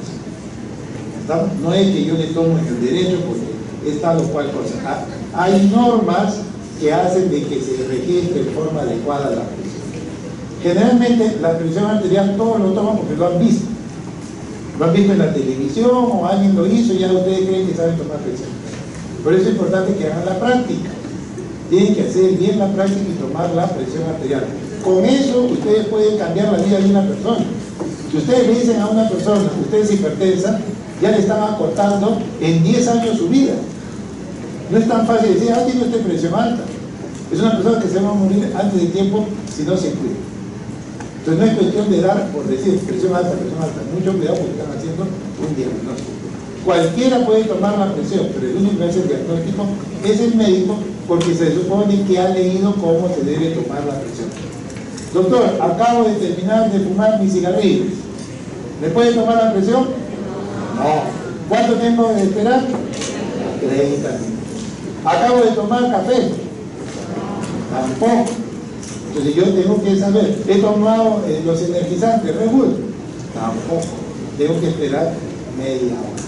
¿Estamos? No es que yo le tomo en el derecho porque es tal o cual cosa. Ah, hay normas que hacen de que se registre de forma adecuada la presión. Generalmente la presión arterial todos lo toman porque lo han visto. Lo han visto en la televisión o alguien lo hizo y ya ustedes creen que saben tomar presión. Por eso es importante que hagan la práctica. Tienen que hacer bien la práctica y tomar la presión arterial. Con eso ustedes pueden cambiar la vida de una persona. Si ustedes le dicen a una persona, usted es hipertensa, ya le están acortando en 10 años su vida. No es tan fácil decir, tiene usted presión alta. Es una persona que se va a morir antes de tiempo si no se cuida. Entonces no es cuestión de dar, por decir, presión alta. Mucho cuidado porque están haciendo un diagnóstico. Cualquiera puede tomar la presión, pero el único que hace el diagnóstico es el médico, porque se supone que ha leído cómo se debe tomar la presión. Doctor, acabo de terminar de fumar mis cigarrillos. ¿Me puede tomar la presión? No. ¿Cuánto tiempo de esperar? 30 minutos. Acabo de tomar café. Tampoco. Entonces yo tengo que saber, he tomado los energizantes, Red Bull. Tampoco. Tengo que esperar media hora.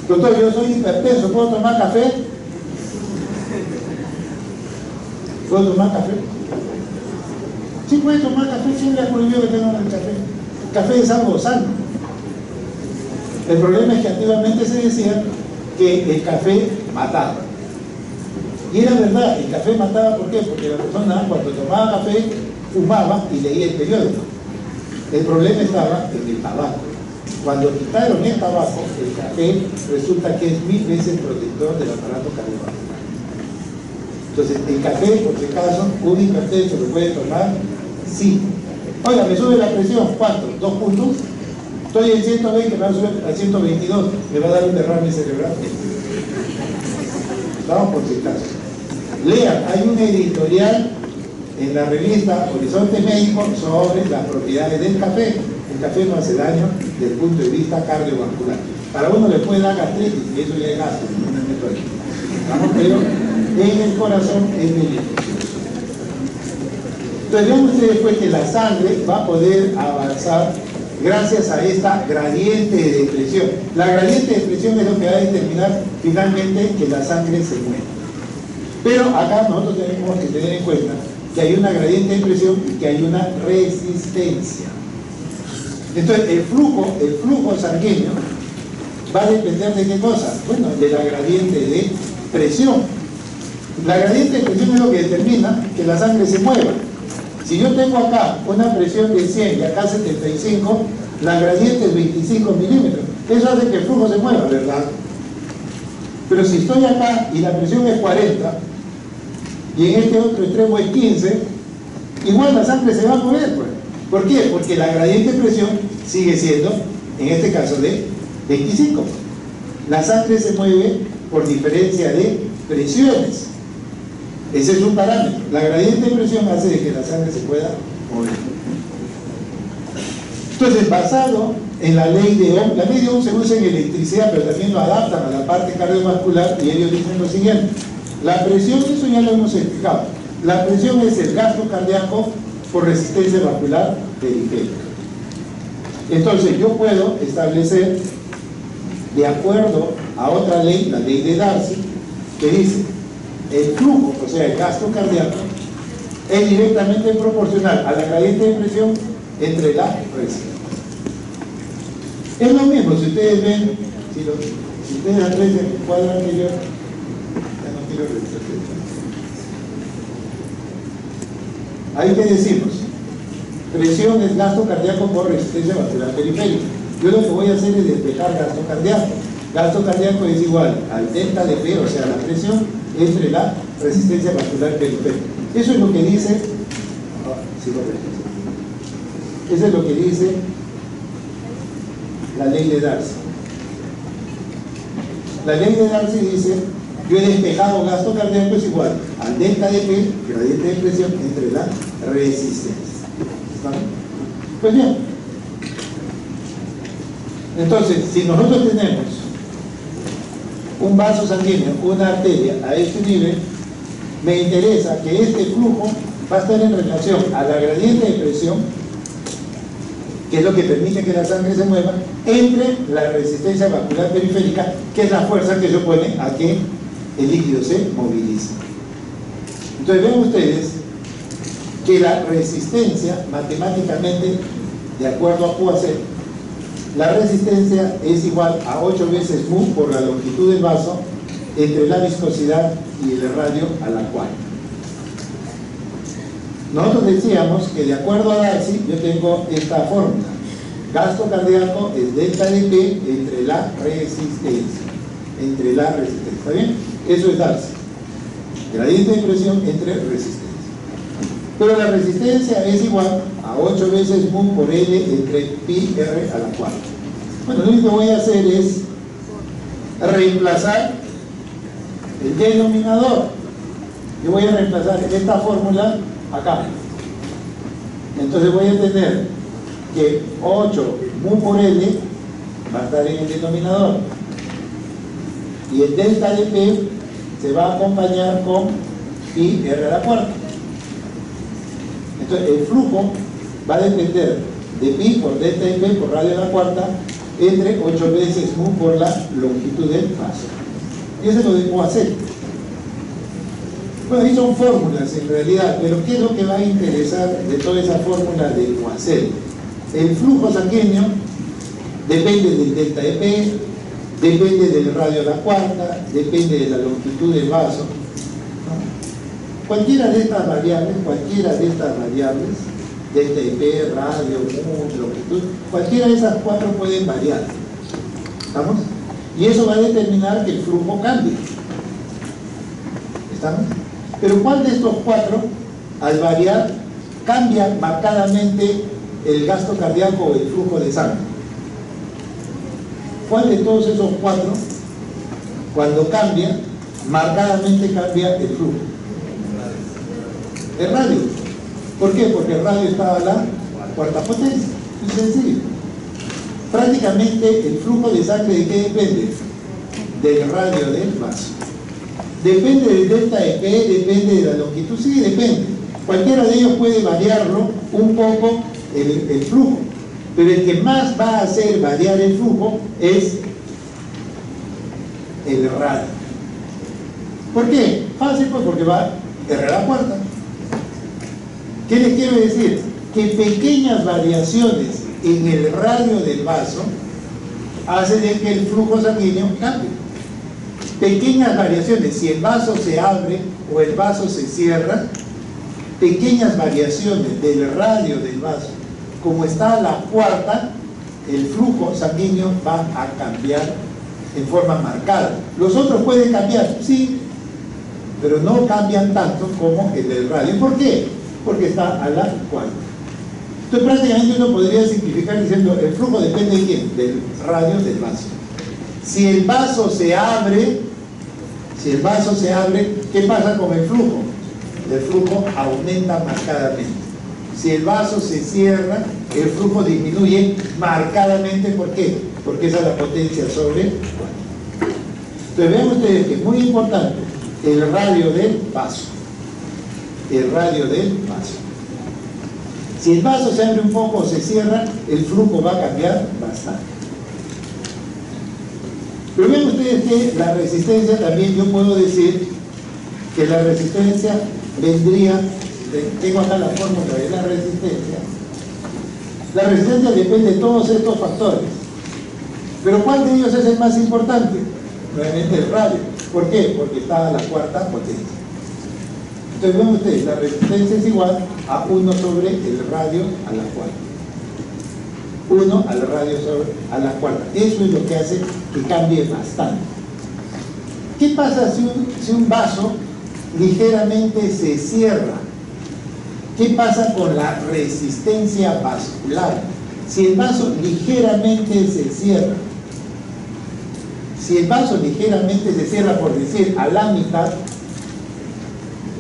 Doctor, yo soy hipertenso, ¿puedo tomar café? ¿Puedo tomar café? Sí, puede tomar café, siempre ha prohibido que tengan el café. El café es algo sano. El problema es que antiguamente se decía que el café mataba. Y era verdad, el café mataba, ¿por qué? Porque la persona cuando tomaba café fumaba y leía el periódico. El problema estaba en el tabaco. Cuando quitaron el tabaco, el café resulta que es 1000 veces protector del aparato cardiovascular. Entonces, el café, por si acaso, un hipertenso lo puede tomar, sí. Oiga, me sube la presión, ¿cuánto? 2 puntos. Estoy en 120, me va a subir a 122, me va a dar un derrame cerebral. Vamos por si acaso. Lean, hay un editorial en la revista Horizonte Médico sobre las propiedades del café. El café no hace daño desde el punto de vista cardiovascular. Para uno le puede dar gastritis, y eso ya es gasto, no me meto aquí. ¿Vamos? Pero en el corazón es beneficioso. Entonces vean ustedes después que la sangre va a poder avanzar gracias a esta gradiente de presión. La gradiente de presión es lo que va a determinar finalmente que la sangre se mueva. Pero acá nosotros tenemos que tener en cuenta que hay una gradiente de presión y que hay una resistencia. Entonces el flujo sanguíneo va a depender de qué cosa? Bueno, de la gradiente de presión. La gradiente de presión es lo que determina que la sangre se mueva. Si yo tengo acá una presión de 100 y acá 75, la gradiente es 25 milímetros. Eso hace que el flujo se mueva, ¿verdad? Pero si estoy acá y la presión es 40 y en este otro extremo es 15, igual la sangre se va a mover, pues. ¿Por qué? Porque la gradiente de presión sigue siendo, en este caso, de 25. La sangre se mueve por diferencia de presiones. Ese es un parámetro. La gradiente de presión hace de que la sangre se pueda mover. Entonces, basado en la ley de Ohm, la ley de Ohm se usa en electricidad, pero también lo adaptan a la parte cardiovascular y ellos dicen lo siguiente. La presión, eso ya lo hemos explicado. La presión es el gasto cardíaco por resistencia vascular periférica. Entonces, yo puedo establecer, de acuerdo a otra ley, la ley de Darcy, que dice el flujo, o sea, el gasto cardíaco, es directamente proporcional a la gradiente de presión entre la resistencia. Es lo mismo, si ustedes ven, si ustedes aprecian el cuadro anterior, ya no quiero revisar. Ahí que decimos, presión es gasto cardíaco por resistencia vascular periférica. Yo lo que voy a hacer es despejar gasto cardíaco. Gasto cardíaco es igual al delta de P, o sea, la presión entre la resistencia vascular periférica. Eso es lo que dice, eso es lo que dice la ley de Darcy. La ley de Darcy dice, yo he despejado gasto cardíaco es igual al delta de P, gradiente de presión, entre la resistencia. ¿Está bien? Pues bien, entonces, si nosotros tenemos un vaso sanguíneo, una arteria a este nivel, me interesa que este flujo va a estar en relación a la gradiente de presión, que es lo que permite que la sangre se mueva, entre la resistencia vascular periférica, que es la fuerza que se opone a que el líquido se movilice. Entonces ven ustedes que la resistencia, matemáticamente, de acuerdo a Poiseuille, la resistencia es igual a 8 veces mu por la longitud del vaso entre la viscosidad y el radio a la cuarta. Nosotros decíamos que de acuerdo a Darcy, yo tengo esta fórmula. Gasto cardíaco es delta de P entre la resistencia. Entre la resistencia. ¿Está bien? Eso es Darcy. Gradiente de presión entre resistencia. Pero la resistencia es igual a 8 veces mu por L entre pi r a la cuarta. Bueno, lo único que voy a hacer es reemplazar el denominador. Yo voy a reemplazar esta fórmula acá. Entonces voy a tener que 8 mu por L va a estar en el denominador. Y el delta de P se va a acompañar con pi r a la cuarta. Entonces el flujo va a depender de pi por delta de P por radio a la cuarta entre 8 veces mu por la longitud del vaso. Y eso es lo de Poiseuille. Bueno, ahí son fórmulas en realidad, pero ¿qué es lo que va a interesar de toda esa fórmula de Poiseuille? El flujo sanguíneo depende del delta de P, depende del radio a la cuarta, depende de la longitud del vaso, ¿no? Cualquiera de estas variables, delta de P, radio, mu, longitud, cualquiera de esas cuatro pueden variar. ¿Estamos? Y eso va a determinar que el flujo cambie. ¿Estamos? Pero ¿cuál de estos cuatro, al variar, cambia marcadamente el gasto cardíaco o el flujo de sangre? ¿Cuál de todos esos cuatro, cuando cambia, marcadamente cambia el flujo? El radio. ¿Por qué? Porque el radio está a la cuarta potencia. Es sencillo. Prácticamente el flujo de sangre, ¿de qué depende? Del radio del vaso. ¿Depende del delta de P? ¿Depende de la longitud? Sí, depende. Cualquiera de ellos puede variarlo un poco el flujo. Pero el que más va a hacer variar el flujo es el radio. ¿Por qué? Fácil, pues porque va R a la cuarta. ¿Qué les quiero decir? Que pequeñas variaciones en el radio del vaso hacen de que el flujo sanguíneo cambie. Pequeñas variaciones, si el vaso se abre o el vaso se cierra, pequeñas variaciones del radio del vaso, como está a la cuarta, el flujo sanguíneo va a cambiar en forma marcada. Los otros pueden cambiar, sí, pero no cambian tanto como el del radio. ¿Por qué? Porque está a la cuarta. Entonces prácticamente uno podría simplificar diciendo el flujo depende de quién, del radio del vaso. Si el vaso se abre, ¿qué pasa con el flujo? El flujo aumenta marcadamente. Si el vaso se cierra, el flujo disminuye marcadamente. ¿Por qué? Porque esa es la potencia sobre 4. Entonces vean ustedes que es muy importante el radio del vaso. El radio del vaso. Si el vaso se abre un poco o se cierra, el flujo va a cambiar bastante. Pero vean ustedes que la resistencia también, yo puedo decir que la resistencia vendría, tengo acá la fórmula de la resistencia. La resistencia depende de todos estos factores. Pero ¿cuál de ellos es el más importante? Realmente el radio. ¿Por qué? Porque está a la cuarta potencia. Entonces ven ustedes, la resistencia es igual a 1 sobre el radio a la cuarta. 1 al radio sobre a la cuarta. Eso es lo que hace que cambie bastante. ¿Qué pasa si un vaso ligeramente se cierra? ¿Qué pasa con la resistencia vascular? Si el vaso ligeramente se cierra, por decir a la mitad,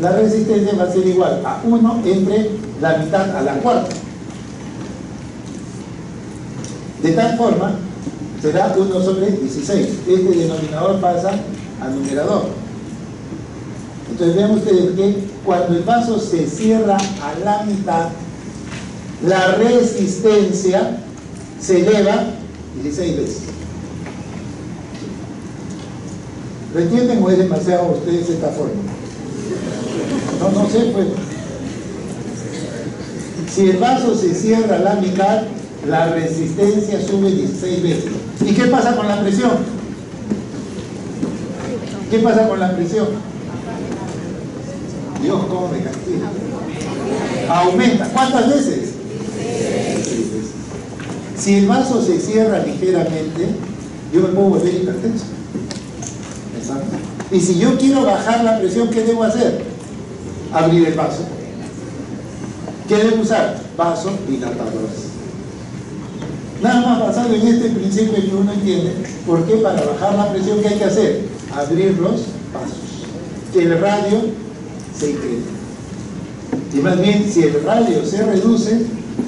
la resistencia va a ser igual a 1 entre la mitad a la cuarta. De tal forma, será 1 sobre 16. Este denominador pasa al numerador. Entonces vean ustedes que cuando el vaso se cierra a la mitad, la resistencia se eleva 16 veces. ¿Lo entienden o es demasiado ustedes esta fórmula? No sé, pues. Si el vaso se cierra a la mitad, la resistencia sube 16 veces. ¿Y qué pasa con la presión? ¿Qué pasa con la presión? Dios, cómo me castiga. Aumenta. ¿Cuántas veces? 16 veces. Si el vaso se cierra ligeramente, yo me puedo volver hipertenso. ¿Exacto? Y si yo quiero bajar la presión, ¿qué debo hacer? Abrir el vaso. ¿Qué debo usar? Vasos dilatadores. Nada más basado en este principio que uno entiende por qué para bajar la presión, ¿qué hay que hacer? Abrir los vasos. Que el radio se incrementa. Y más bien, si el radio se reduce,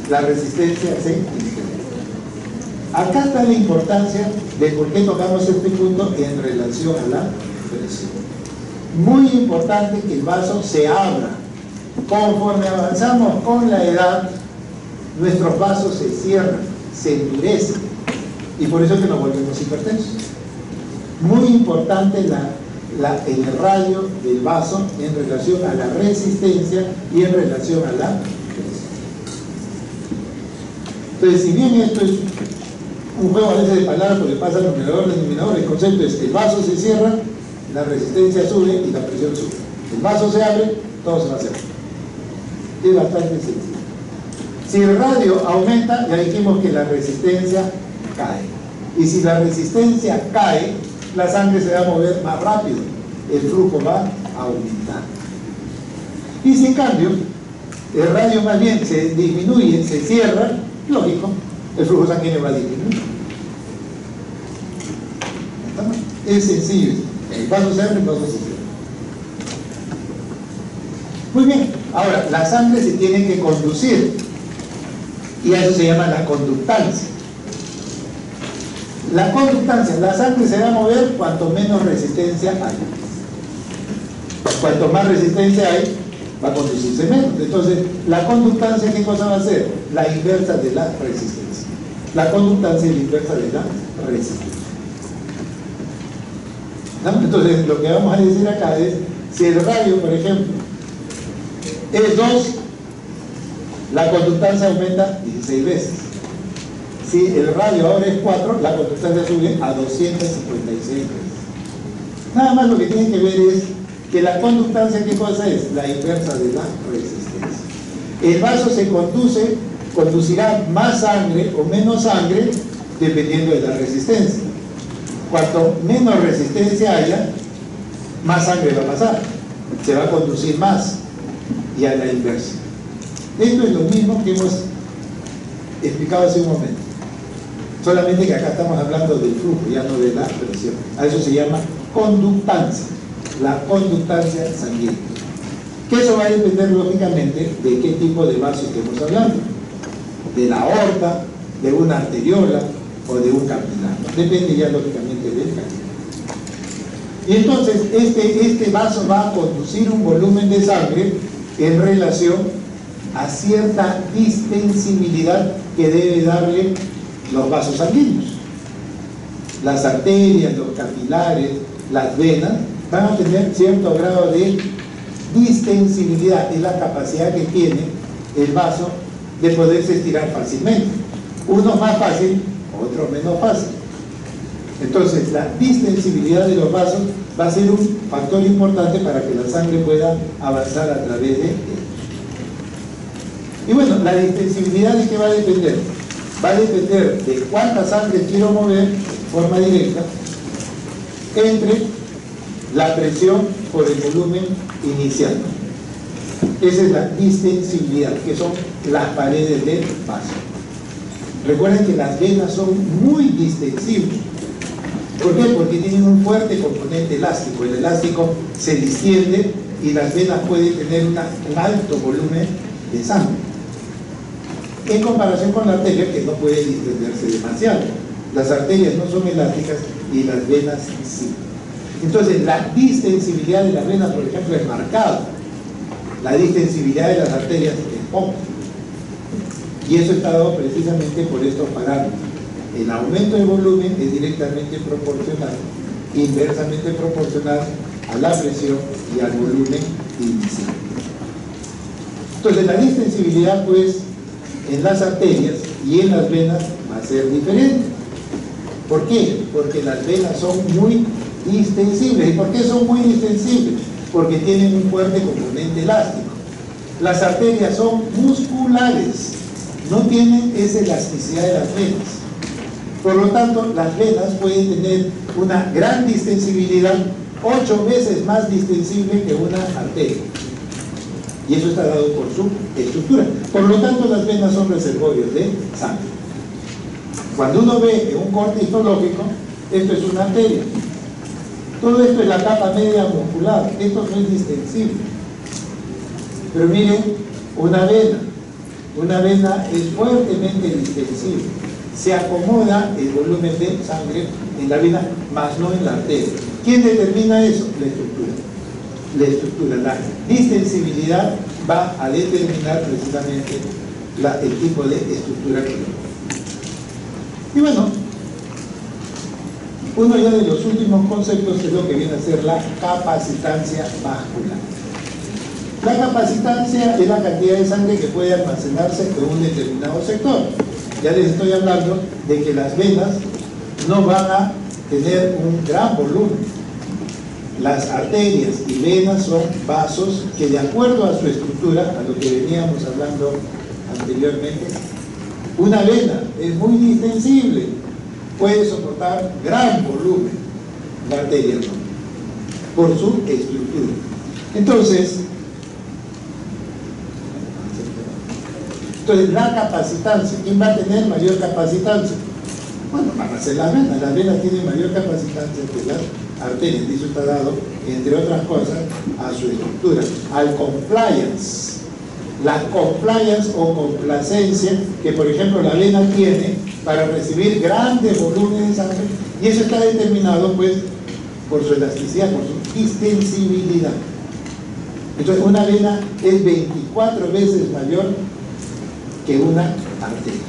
la resistencia se incrementa. Acá está la importancia de por qué tocamos este punto en relación a la presión. Muy importante que el vaso se abra. Conforme avanzamos con la edad, nuestros vasos se cierran, se endurecen, y por eso es que nos volvemos hipertensos. Muy importante el radio del vaso en relación a la resistencia y en relación a la presión. Entonces, si bien esto es un juego a veces de palabras porque pasa al numerador y denominador, el concepto es: el vaso se cierra, la resistencia sube y la presión sube. El vaso se abre, todo se va a cerrar. Es bastante sencillo. Si el radio aumenta, ya dijimos que la resistencia cae. Y si la resistencia cae, la sangre se va a mover más rápido, el flujo va a aumentar. Y si en cambio el radio más bien se disminuye, se cierra, lógico, el flujo sanguíneo va a disminuir. Es sencillo. El vaso se abre, el vaso se cierra. Muy bien. Ahora, la sangre se tiene que conducir, y a eso se llama la conductancia. La conductancia, la sangre se va a mover cuanto menos resistencia hay. Cuanto más resistencia hay, va a conducirse menos. Entonces, la conductancia, ¿qué cosa va a hacer? La inversa de la resistencia. La conductancia es la inversa de la resistencia. ¿No? Entonces, lo que vamos a decir acá es: si el radio, por ejemplo, es 2, la conductancia aumenta 16 veces. Si el radio ahora es 4, la conductancia sube a 256 veces. Nada más lo que tienen que ver es que la conductancia, ¿qué cosa es? La inversa de la resistencia. El vaso se conducirá más sangre o menos sangre dependiendo de la resistencia. Cuanto menos resistencia haya, más sangre va a pasar, se va a conducir más, y a la inversa. Esto es lo mismo que hemos explicado hace un momento, solamente que acá estamos hablando del flujo, ya no de la presión. A eso se llama conductancia, la conductancia sanguínea, que eso va a depender lógicamente de qué tipo de vaso estemos hablando, de la aorta, de una arteriola o de un capilar. Depende ya lógicamente del capilar. Y entonces este vaso va a conducir un volumen de sangre en relación a cierta distensibilidad que debe darle los vasos sanguíneos. Las arterias, los capilares, las venas van a tener cierto grado de distensibilidad. Es la capacidad que tiene el vaso de poderse estirar fácilmente. Uno más fácil, otro menos fácil. Entonces, la distensibilidad de los vasos va a ser un factor importante para que la sangre pueda avanzar a través de ellos. Y bueno, la distensibilidad, ¿de qué va a depender? Va a depender de cuánta sangre quiero mover de forma directa entre la presión por el volumen inicial. Esa es la distensibilidad, que son las paredes del vaso. Recuerden que las venas son muy distensibles. ¿Por qué? Porque tienen un fuerte componente elástico. El elástico se distiende y las venas pueden tener un alto volumen de sangre, en comparación con la arteria, que no puede distenderse demasiado. Las arterias no son elásticas y las venas sí. Entonces, la distensibilidad de las venas, por ejemplo, es marcada. La distensibilidad de las arterias es poca. Y eso está dado precisamente por estos parámetros. El aumento de volumen es directamente proporcional, inversamente proporcional a la presión y al volumen inicial. Entonces, la distensibilidad, pues, en las arterias y en las venas va a ser diferente. ¿Por qué? Porque las venas son muy distensibles. ¿Y por qué son muy distensibles? Porque tienen un fuerte componente elástico. Las arterias son musculares, no tienen esa elasticidad de las venas. Por lo tanto, las venas pueden tener una gran distensibilidad, 8 veces más distensible que una arteria. Y eso está dado por su estructura. Por lo tanto, las venas son reservorios de sangre. Cuando uno ve un corte histológico, esto es una arteria. Todo esto es la capa media muscular. Esto no es distensible. Pero miren, una vena es fuertemente distensible. se acomoda el volumen de sangre en la vena, más no en la arteria. ¿Quién determina eso? La estructura. La estructura, la distensibilidad va a determinar precisamente el tipo de estructura que hay. Y bueno, uno ya de los últimos conceptos es lo que viene a ser la capacitancia vascular. La capacitancia es la cantidad de sangre que puede almacenarse en un determinado sector. Ya les estoy hablando de que las venas no van a tener un gran volumen. Las arterias y venas son vasos que, de acuerdo a su estructura, a lo que veníamos hablando anteriormente, una vena es muy distensible, puede soportar gran volumen, la arteria no, por su estructura. Entonces, la capacitancia, ¿quién va a tener mayor capacitancia? Bueno, van a ser las venas tienen mayor capacitancia que las arterias, y eso está dado, entre otras cosas, a su estructura, al compliance. La compliance o complacencia que, por ejemplo, la vena tiene para recibir grandes volúmenes de sangre, y eso está determinado, pues, por su elasticidad, por su distensibilidad. Entonces, una vena es 24 veces mayor que una arteria.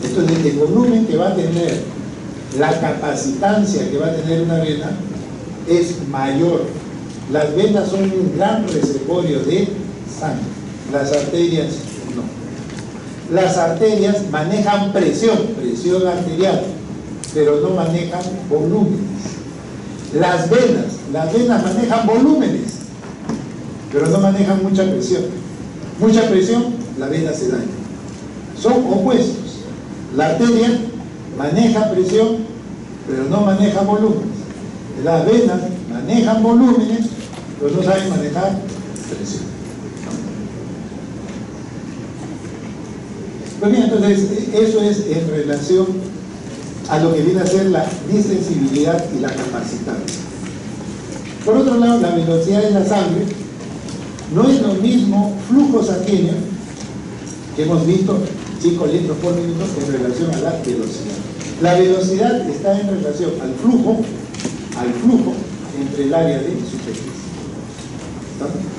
Entonces, el volumen que va a tener, la capacitancia que va a tener una vena es mayor. Las venas son un gran reservorio de sangre, las arterias no. Las arterias manejan presión arterial, pero no manejan volúmenes. Las venas manejan volúmenes, pero no manejan mucha presión. Mucha presión, la vena se daña. Son opuestos. La arteria maneja presión, pero no maneja volúmenes. Las venas manejan volúmenes, pero no saben manejar presión. Pues bien, entonces, eso es en relación a lo que viene a ser la distensibilidad y la capacitancia. Por otro lado, la velocidad de la sangre no es lo mismo flujo sanguíneo, que hemos visto 5 litros por minuto, en relación a la velocidad. La velocidad está en relación al flujo entre el área de superficie.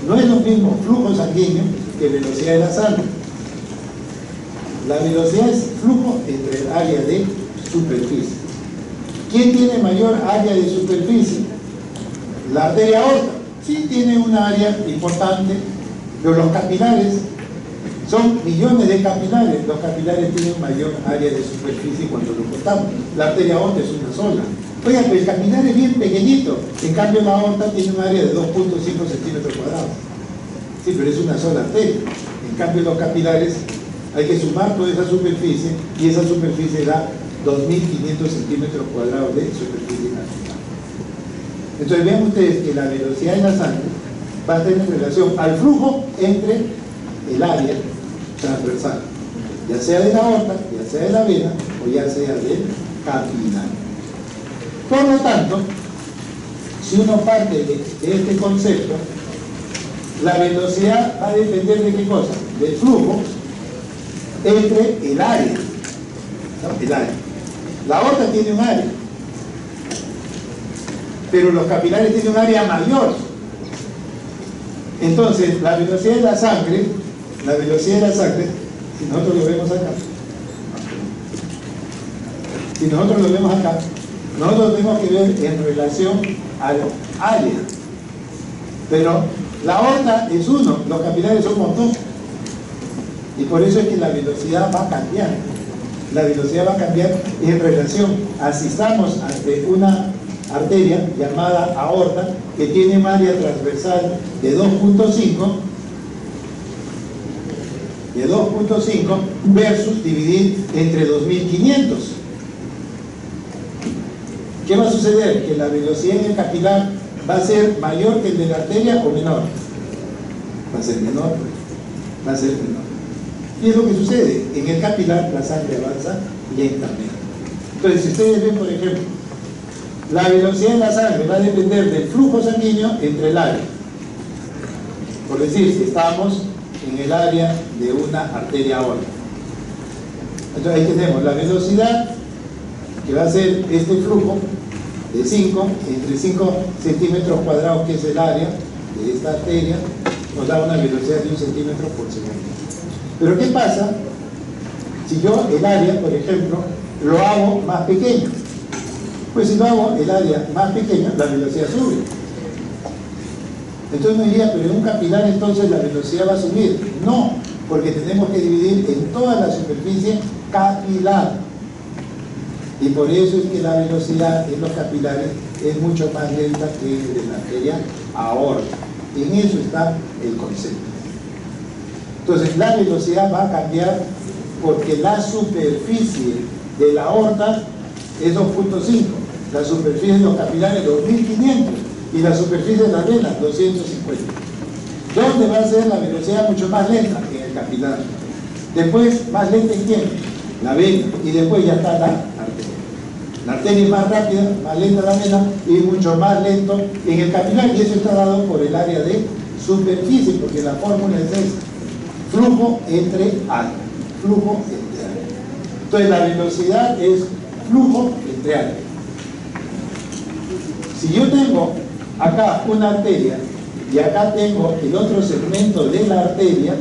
No es lo mismo flujo sanguíneo que velocidad de la sangre. La velocidad es flujo entre el área de superficie. ¿Quién tiene mayor área de superficie? La arteria aorta. Sí tiene un área importante, pero los capilares son millones de capilares. Los capilares tienen mayor área de superficie cuando lo contamos. La arteria aorta es una sola. Oigan, pero el capilar es bien pequeñito. En cambio, la aorta tiene un área de 2.5 centímetros cuadrados. Sí, pero es una sola arteria. En cambio, los capilares hay que sumar toda esa superficie, y esa superficie da 2.500 centímetros cuadrados de superficie capilar. Entonces, vean ustedes que la velocidad de la sangre va a tener relación al flujo entre el área transversal, ya sea de la aorta, ya sea de la vena, o ya sea del capilar. Por lo tanto, si uno parte de este concepto, la velocidad va a depender de qué cosa, del flujo entre el área, ¿no? El área. La aorta tiene un área, pero los capilares tienen un área mayor. Entonces, la velocidad de la sangre, si nosotros lo vemos acá, nosotros tenemos que ver en relación al área. Pero la aorta es uno, los capilares son un montón. Y por eso es que la velocidad va a cambiar. La velocidad va a cambiar en relación a si estamos ante una arteria llamada aorta, que tiene un área transversal de 2.5 versus dividir entre 2.500. ¿Qué va a suceder? Que la velocidad en el capilar va a ser mayor que el de la arteria o menor. Va a ser menor. Y es lo que sucede. En el capilar la sangre avanza lentamente. Entonces, si ustedes ven, por ejemplo, la velocidad de la sangre va a depender del flujo sanguíneo entre el área. Por decir, si estamos en el área de una arteria aorta, Entonces ahí tenemos la velocidad, que va a ser este flujo de 5, entre 5 centímetros cuadrados, que es el área de esta arteria, nos da una velocidad de 1 centímetro por segundo. Pero ¿qué pasa si yo el área, por ejemplo, lo hago más pequeño? Pues si lo hago el área más pequeña, la velocidad sube. Entonces me diría, pero en un capilar entonces la velocidad va a subir. No, porque tenemos que dividir en toda la superficie capilar. Y por eso es que la velocidad en los capilares es mucho más lenta que de la arteria aorta. En eso está el concepto. Entonces la velocidad va a cambiar porque la superficie de la aorta es 2.5, la superficie de los capilares 2500 y la superficie de la vena 250. ¿Dónde va a ser la velocidad mucho más lenta? En el capilar. Después, ¿más lenta en quién? La vena. Y después ya está la arteria. La arteria es más rápida, más lenta la vena y mucho más lento en el capilar, y eso está dado por el área de superficie, porque la fórmula es esta: flujo entre área. Flujo entre área. Entonces la velocidad es flujo entre área. Si yo tengo acá una arteria y acá tengo el otro segmento de la arteria,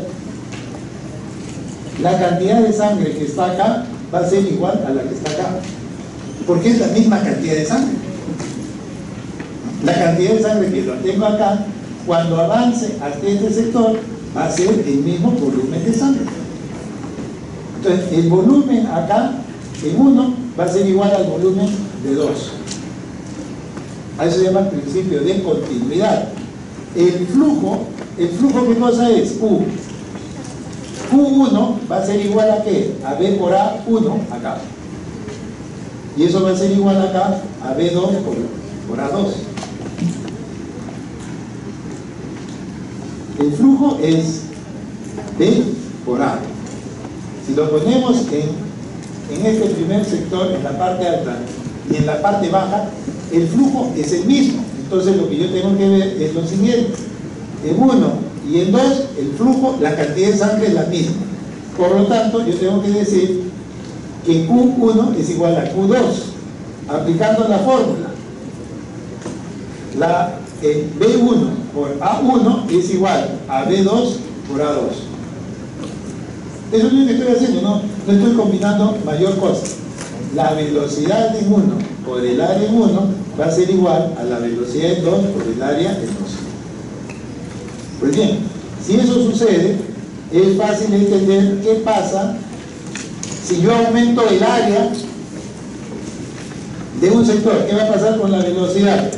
la cantidad de sangre que está acá va a ser igual a la que está acá, porque es la misma cantidad de sangre. La cantidad de sangre que lo tengo acá, cuando avance hasta este sector, va a ser el mismo volumen de sangre. Entonces el volumen acá en 1 va a ser igual al volumen de 2. A eso se llama el principio de continuidad. El flujo, ¿qué cosa es? U. Q1 va a ser igual a ¿qué? A B por A1 acá. Y eso va a ser igual acá a B2 por A2. El flujo es B por A. Si lo ponemos en este primer sector, en la parte alta y en la parte baja, el flujo es el mismo. Entonces lo que yo tengo que ver es lo siguiente: en 1 y en 2 el flujo, la cantidad de sangre es la misma. Por lo tanto, yo tengo que decir que Q1 es igual a Q2, aplicando la fórmula. La B1 por A1 es igual a B2 por A2. Eso es lo que estoy haciendo, no estoy combinando mayor cosa. La velocidad en 1 por el área en 1 va a ser igual a la velocidad en 2 por el área en 2. Pues bien, si eso sucede, es fácil entender qué pasa si yo aumento el área de un sector. ¿Qué va a pasar con la velocidad?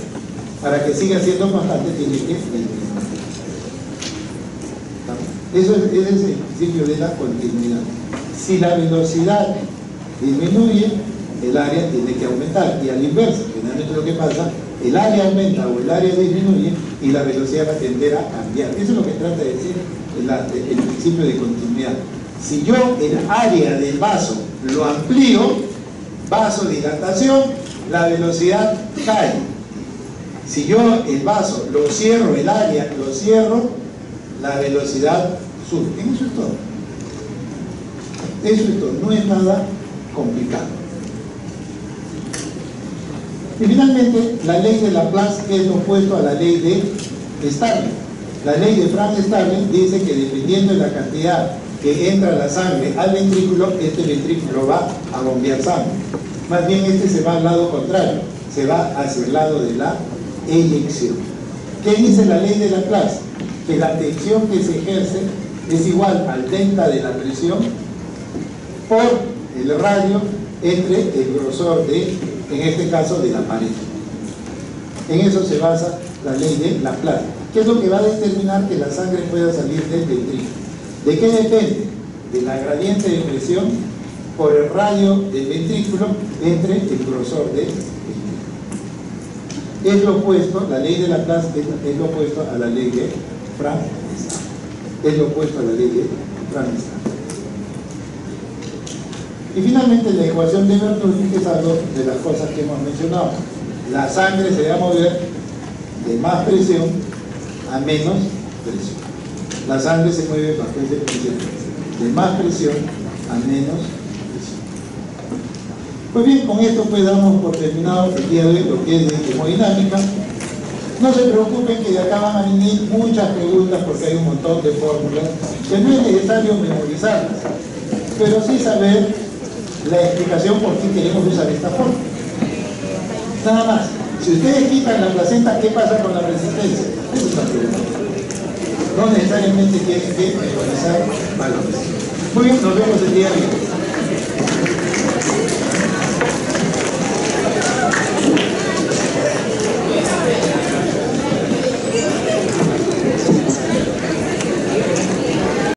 Para que siga siendo constante, tiene que disminuir. Eso es el principio de la continuidad. Si la velocidad disminuye, el área tiene que aumentar, y al inverso, generalmente lo que pasa, el área aumenta o el área disminuye y la velocidad va a tender a cambiar. Eso es lo que trata de decir el principio de continuidad. Si yo el área del vaso lo amplío, vasodilatación, la velocidad cae. Si yo el vaso lo cierro, el área lo cierro, la velocidad sube. Eso es todo. Eso es todo, no es nada complicado. Y finalmente, la ley de Laplace, que es lo opuesto a la ley de Starling. La ley de Frank Starling dice que dependiendo de la cantidad que entra la sangre al ventrículo, este ventrículo va a bombear sangre. Más bien este se va al lado contrario, se va hacia el lado de la eyección. ¿Qué dice la ley de Laplace? Que la tensión que se ejerce es igual al delta de la presión por el radio entre el grosor de, en este caso, de la pared. En eso se basa la ley de Laplace. ¿Qué es lo que va a determinar que la sangre pueda salir del ventrículo? ¿De qué depende? De la gradiente de presión por el radio del ventrículo entre el grosor del ventrículo. Es lo opuesto, la ley de Laplace es lo opuesto a la ley de Frank Starling. Es lo opuesto a la ley de Frank Starling. Y finalmente la ecuación de Bernoulli, que es algo de las cosas que hemos mencionado. La sangre se va a mover de más presión a menos presión. La sangre se mueve bajo ese principio, de más presión a menos presión. Pues bien, con esto pues damos por terminado el día de hoy lo que es de termodinámica. No se preocupen que de acá van a venir muchas preguntas porque hay un montón de fórmulas que no es necesario memorizarlas, pero sí saber la explicación por qué queremos usar esta fórmula. Nada más. Si ustedes quitan la placenta, ¿qué pasa con la resistencia? Esa es la pregunta. No necesariamente tienen que memorizar valores. Muy bien, nos vemos el día de hoy.